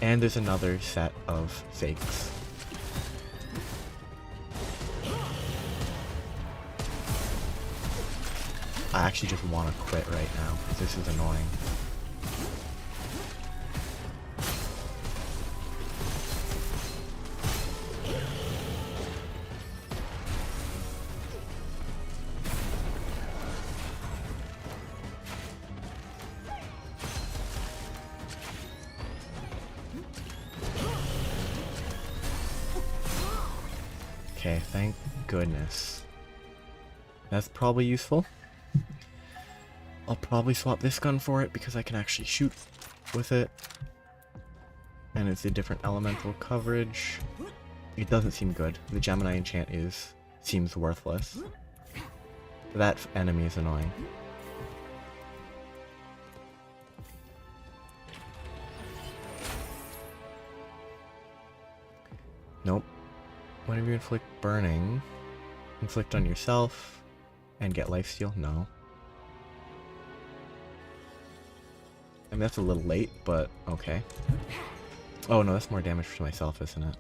[SPEAKER 1] And there's another set of fakes. I actually just want to quit right now, because this is annoying. Okay, thank goodness. That's probably useful. I'll probably swap this gun for it because I can actually shoot with it. And it's a different elemental coverage. It doesn't seem good. The Gemini enchant seems worthless. That enemy is annoying. Nope. Whenever you inflict burning, inflict on yourself and get lifesteal? No. I mean, that's a little late, but okay. Oh no, that's more damage to myself, isn't it?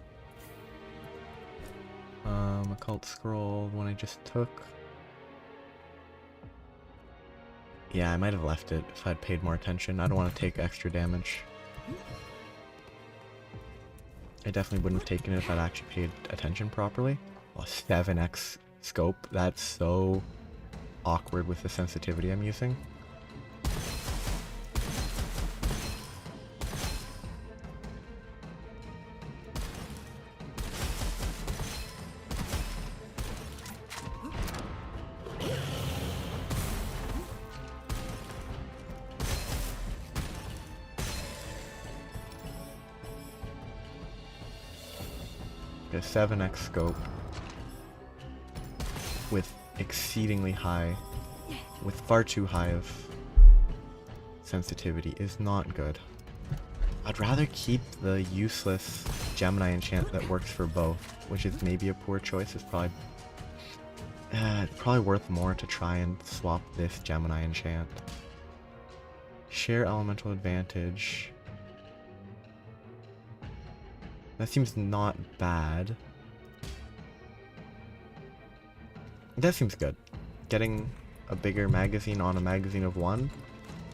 [SPEAKER 1] Occult scroll, the one I just took. Yeah, I might have left it if I'd paid more attention. I don't want to take extra damage. I definitely wouldn't have taken it if I'd actually paid attention properly. Oh, 7x scope. That's so awkward with the sensitivity I'm using. A 7x scope with exceedingly high, with far too high of sensitivity is not good. I'd rather keep the useless Gemini enchant that works for both, which is maybe a poor choice. It's probably worth more to try and swap this Gemini enchant. Share elemental advantage. That seems not bad. That seems good. Getting a bigger magazine on a magazine of 1,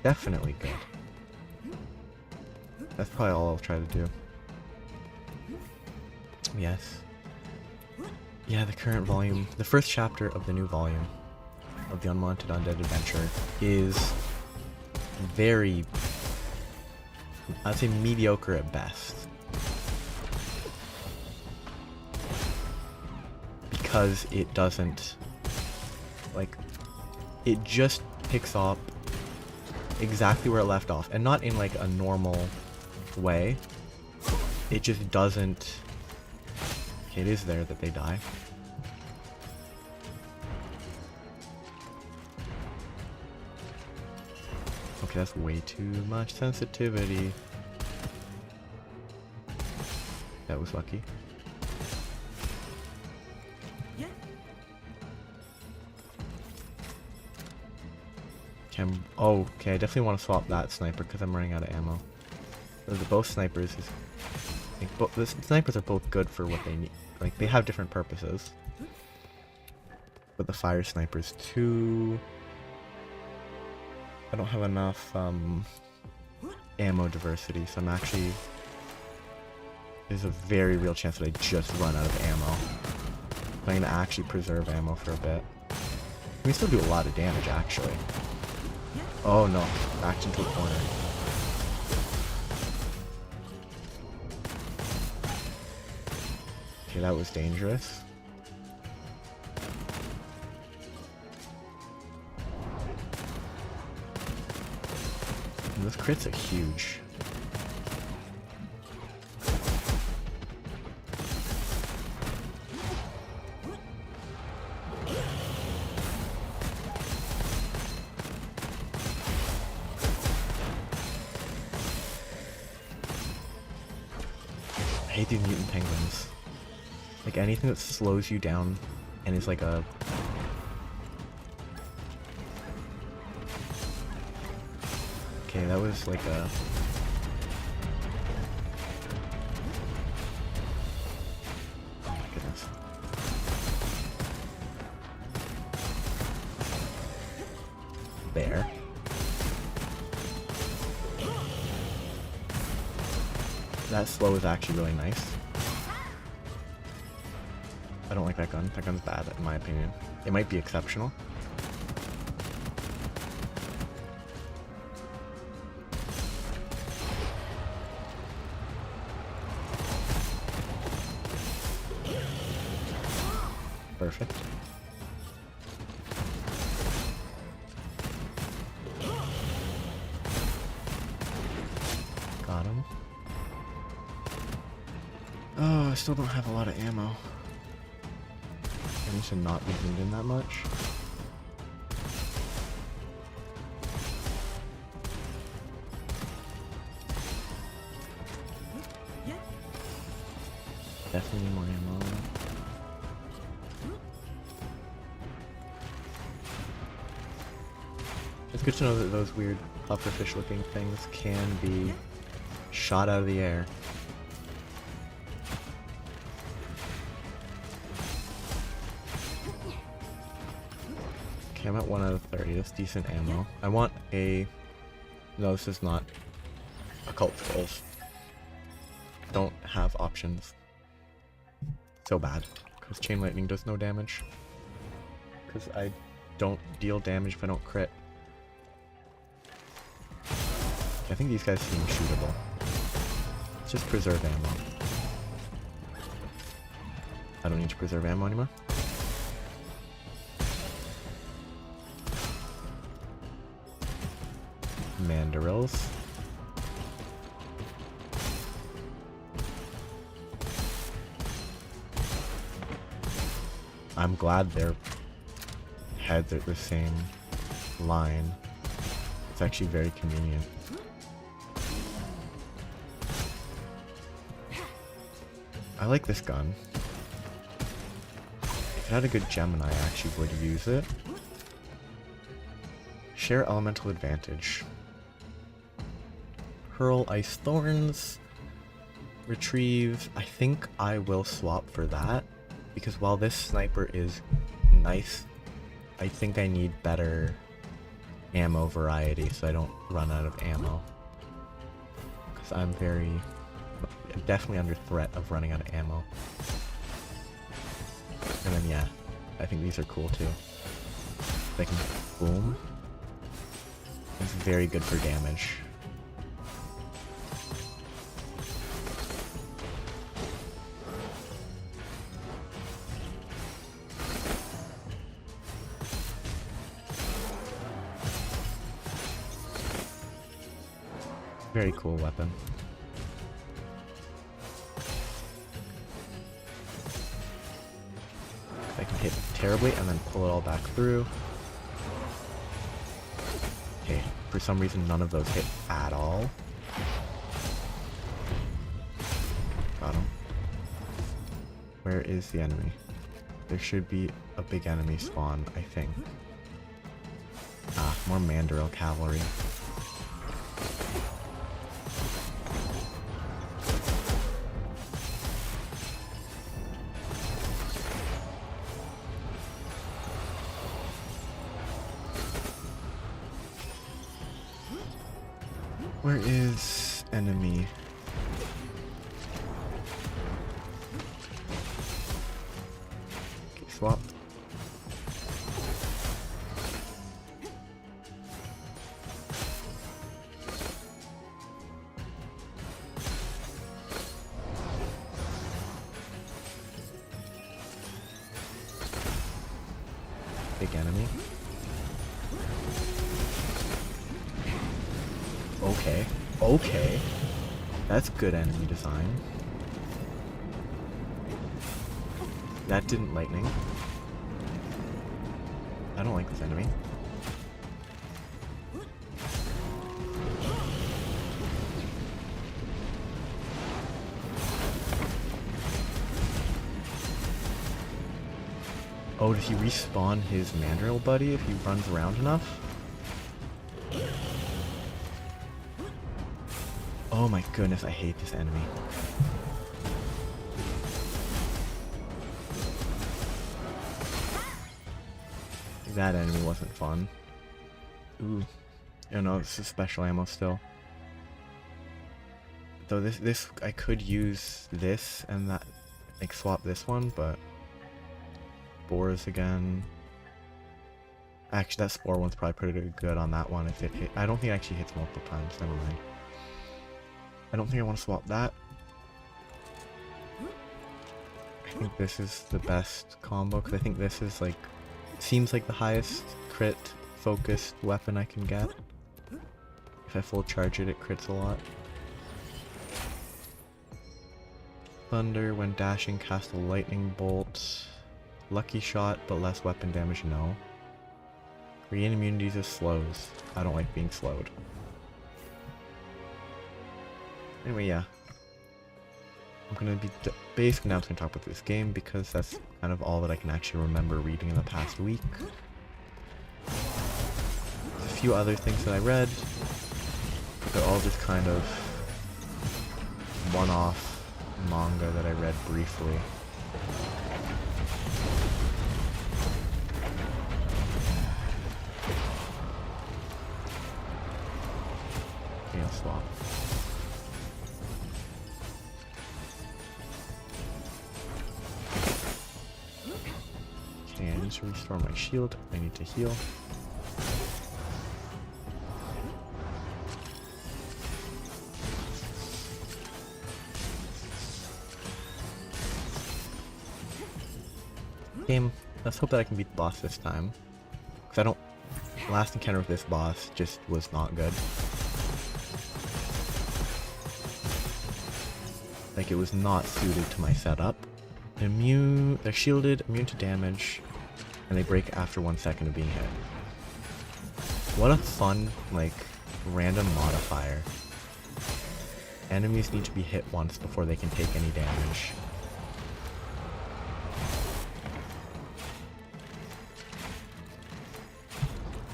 [SPEAKER 1] definitely good. That's probably all I'll try to do. Yes. Yeah, the current volume, the first chapter of the new volume of the Unwanted Undead Adventure is very, I'd say mediocre at best. Because it doesn't, like, it just picks up exactly where it left off, and not in like a normal way. It just doesn't. Okay, it is there that they die. Okay, that's way too much sensitivity. That was lucky.
[SPEAKER 2] Yeah.
[SPEAKER 1] Okay, I definitely want to swap that sniper because I'm running out of ammo. Both snipers is, like, the snipers are both good for what they need. Like, they have different purposes. But the fire snipers too. I don't have enough ammo diversity, so I'm actually. There's a very real chance that I just run out of ammo. I'm gonna actually preserve ammo for a bit. We still do a lot of damage, actually. Oh no, backed into a corner. Okay, that was dangerous. And those crits are huge. I hate these mutant penguins. Like, anything that slows you down and is like a... Okay, that was like a... Oh my goodness. There. That slow is actually really nice. I don't like that gun. That gun's bad, in my opinion. It might be exceptional. Perfect. Got him. Oh, I still don't have a lot of ammo. I should not be zoomed in that much.
[SPEAKER 2] Yeah.
[SPEAKER 1] Definitely need more ammo. It's good to know that those weird pufferfish looking things can be shot out of the air. Okay, I'm at 1 out of 30. That's decent ammo. I want a... No, this is not occult scrolls. Don't have options. So bad. Because chain lightning does no damage. Because I don't deal damage if I don't crit. I think these guys seem shootable. Let's just preserve ammo. I don't need to preserve ammo anymore. Mandarils. I'm glad their heads are the same line. It's actually very convenient. I like this gun. If it had a good Gemini, I actually would use it. Share elemental advantage. Hurl ice thorns. Retrieve. I think I will swap for that, because while this sniper is nice, I think I need better ammo variety so I don't run out of ammo. Because I'm definitely under threat of running out of ammo. And then yeah, I think these are cool too. They can boom. It's very good for damage. Very cool weapon. I can hit terribly and then pull it all back through. Okay, for some reason none of those hit at all. Got him. Where is the enemy? There should be a big enemy spawn, I think. Ah, more Mandrill cavalry. Where is enemy? Okay, swap. Big enemy. Okay. Okay. That's good enemy design. That didn't lightning. I don't like this enemy. Oh, does he respawn his Mandrill buddy if he runs around enough? Oh my goodness, I hate this enemy. That enemy wasn't fun. Ooh. Oh no, this is special ammo still. Though this I could use this and that, like swap this one, but spores again. Actually, that spore one's probably pretty good on that one if it hit. I don't think it actually hits multiple times. Never mind. I don't think I want to swap that. I think this is the best combo because I think this is like, seems like the highest crit focused weapon I can get. If I full charge it, it crits a lot. Thunder, when dashing, cast a lightning bolt. Lucky shot, but less weapon damage, no. Regain immunities as slows. I don't like being slowed. Anyway, yeah. I'm gonna be basically now I'm gonna talk about this game because that's kind of all that I can actually remember reading in the past week. There's a few other things that I read. They're all just kind of one-off manga that I read briefly. Okay, I'll swap. Okay, I need to restore my shield. I need to heal. Game, let's hope that I can beat the boss this time. Because I don't... Last encounter with this boss just was not good. Like, it was not suited to my setup. Immune, they're shielded, immune to damage, and they break after 1 second of being hit. What a fun, like, random modifier. Enemies need to be hit once before they can take any damage.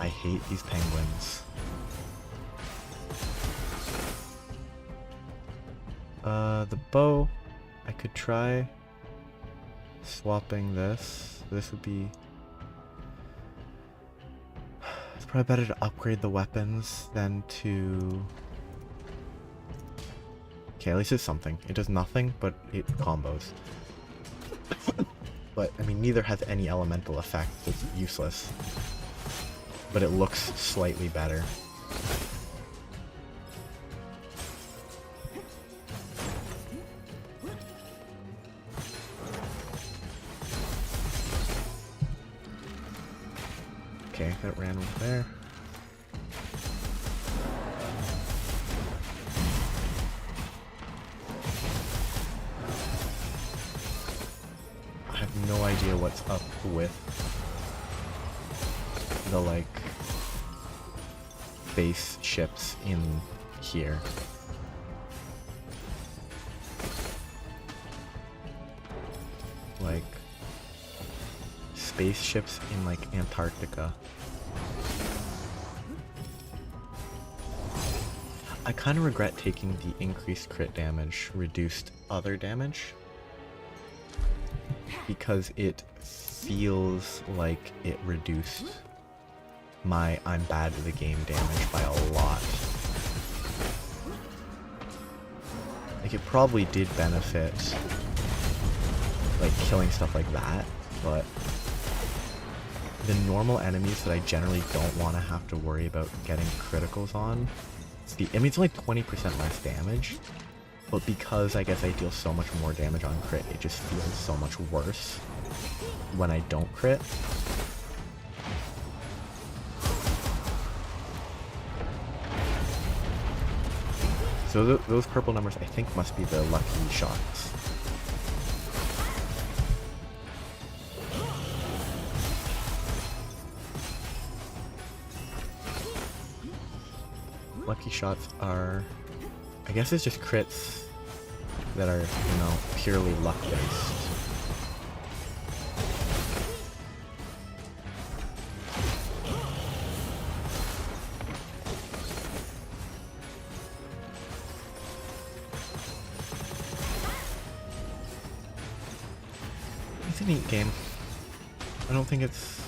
[SPEAKER 1] I hate these penguins. The bow, I could try swapping this. This would be... It's probably better to upgrade the weapons than to... Okay, at least it's something. It does nothing, but it combos. But, I mean, neither has any elemental effect. It's useless. But it looks slightly better. Okay, that ran over there. I have no idea what's up with the, like, base ships in here. Like, spaceships in, like, Antarctica. I kind of regret taking the increased crit damage, reduced other damage, because it feels like it reduced my I'm bad at the game damage by a lot. Like, it probably did benefit, like, killing stuff like that, but the normal enemies that I generally don't want to have to worry about getting criticals on, I mean, it's only 20% less damage, but because I guess I deal so much more damage on crit, it just feels so much worse when I don't crit. So those purple numbers, I think, must be the lucky shots. Lucky shots are, I guess it's just crits that are, you know, purely luck-based. It's a neat game. I don't think it's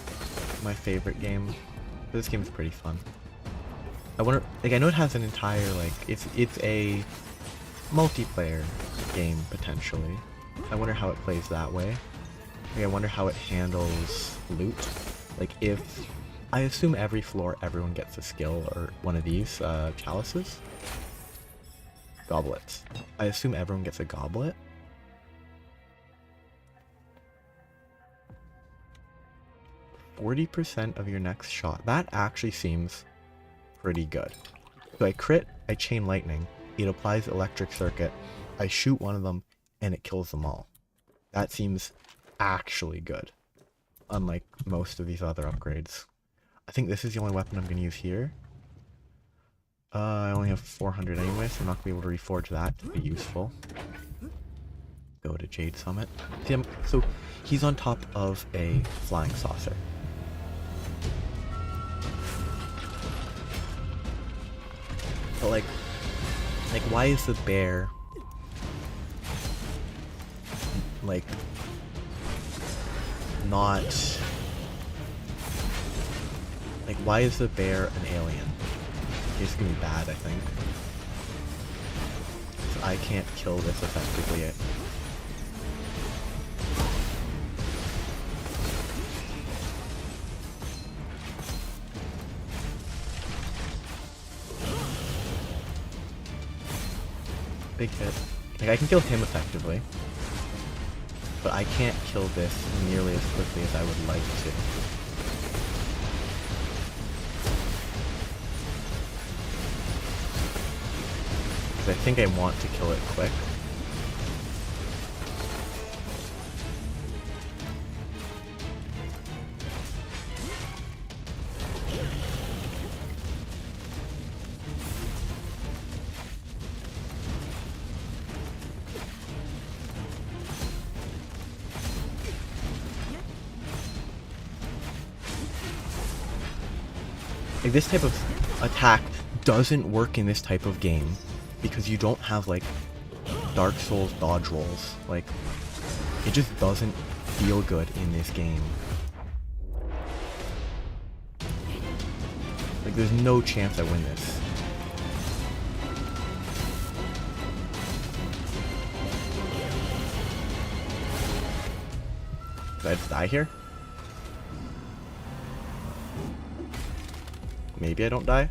[SPEAKER 1] my favorite game, but this game is pretty fun. I wonder, like, I know it has an entire, like, it's a multiplayer game, potentially. I wonder how it plays that way. Like, I wonder how it handles loot. Like, if, I assume every floor everyone gets a skill, or one of these, chalices? Goblets. I assume everyone gets a goblet. 40% of your next shot. That actually seems pretty good. So I crit, I chain lightning, it applies electric circuit, I shoot one of them, and it kills them all. That seems actually good, unlike most of these other upgrades. I think this is the only weapon I'm going to use here. I only have 400 anyway, so I'm not going to be able to reforge that to be useful. Go to Jade Summit. See, so he's on top of a flying saucer. But like why is the bear like not like why is the bear an alien? It's gonna be bad, I think. So I can't kill this effectively. Big hit. Like, I can kill him effectively, but I can't kill this nearly as quickly as I would like to. Because I think I want to kill it quick. Like, this type of attack doesn't work in this type of game because you don't have, like, Dark Souls dodge rolls. Like, it just doesn't feel good in this game. Like, there's no chance I win this. Did I just die here? Maybe I don't die?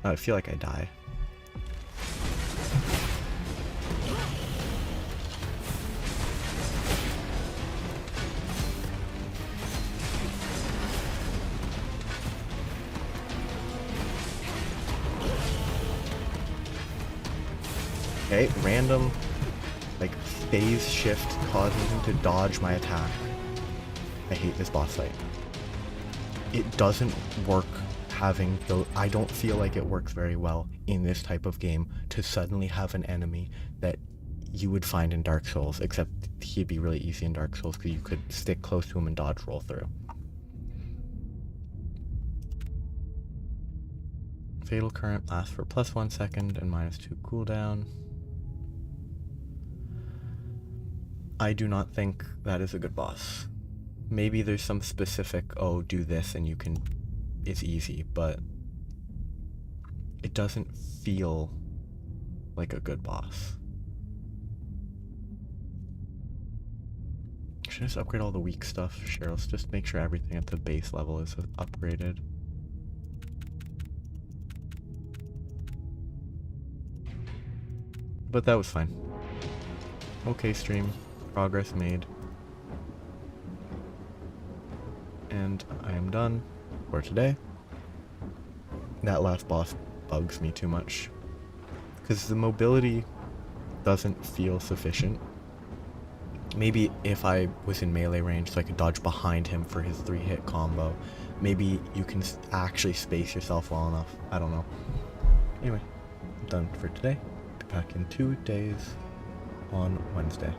[SPEAKER 1] I feel like I die. Okay, random, like, phase shift causes him to dodge my attack. I hate this boss fight. It doesn't work having the, I don't feel like it works very well in this type of game to suddenly have an enemy that you would find in Dark Souls, except he'd be really easy in Dark Souls because you could stick close to him and dodge roll through. Fatal Current lasts for +1 second and -2 cooldown. I do not think that is a good boss. Maybe there's some specific, oh, do this and you can, it's easy, but it doesn't feel like a good boss. Should I just upgrade all the weak stuff? Sure, let's just make sure everything at the base level is upgraded. But that was fine. Okay, stream. Progress made. And I am done for today. That last boss bugs me too much, because the mobility doesn't feel sufficient. Maybe if I was in melee range so I could dodge behind him for his 3-hit combo, maybe you can actually space yourself well enough. I don't know. Anyway, I'm done for today. Be back in 2 days on Wednesday.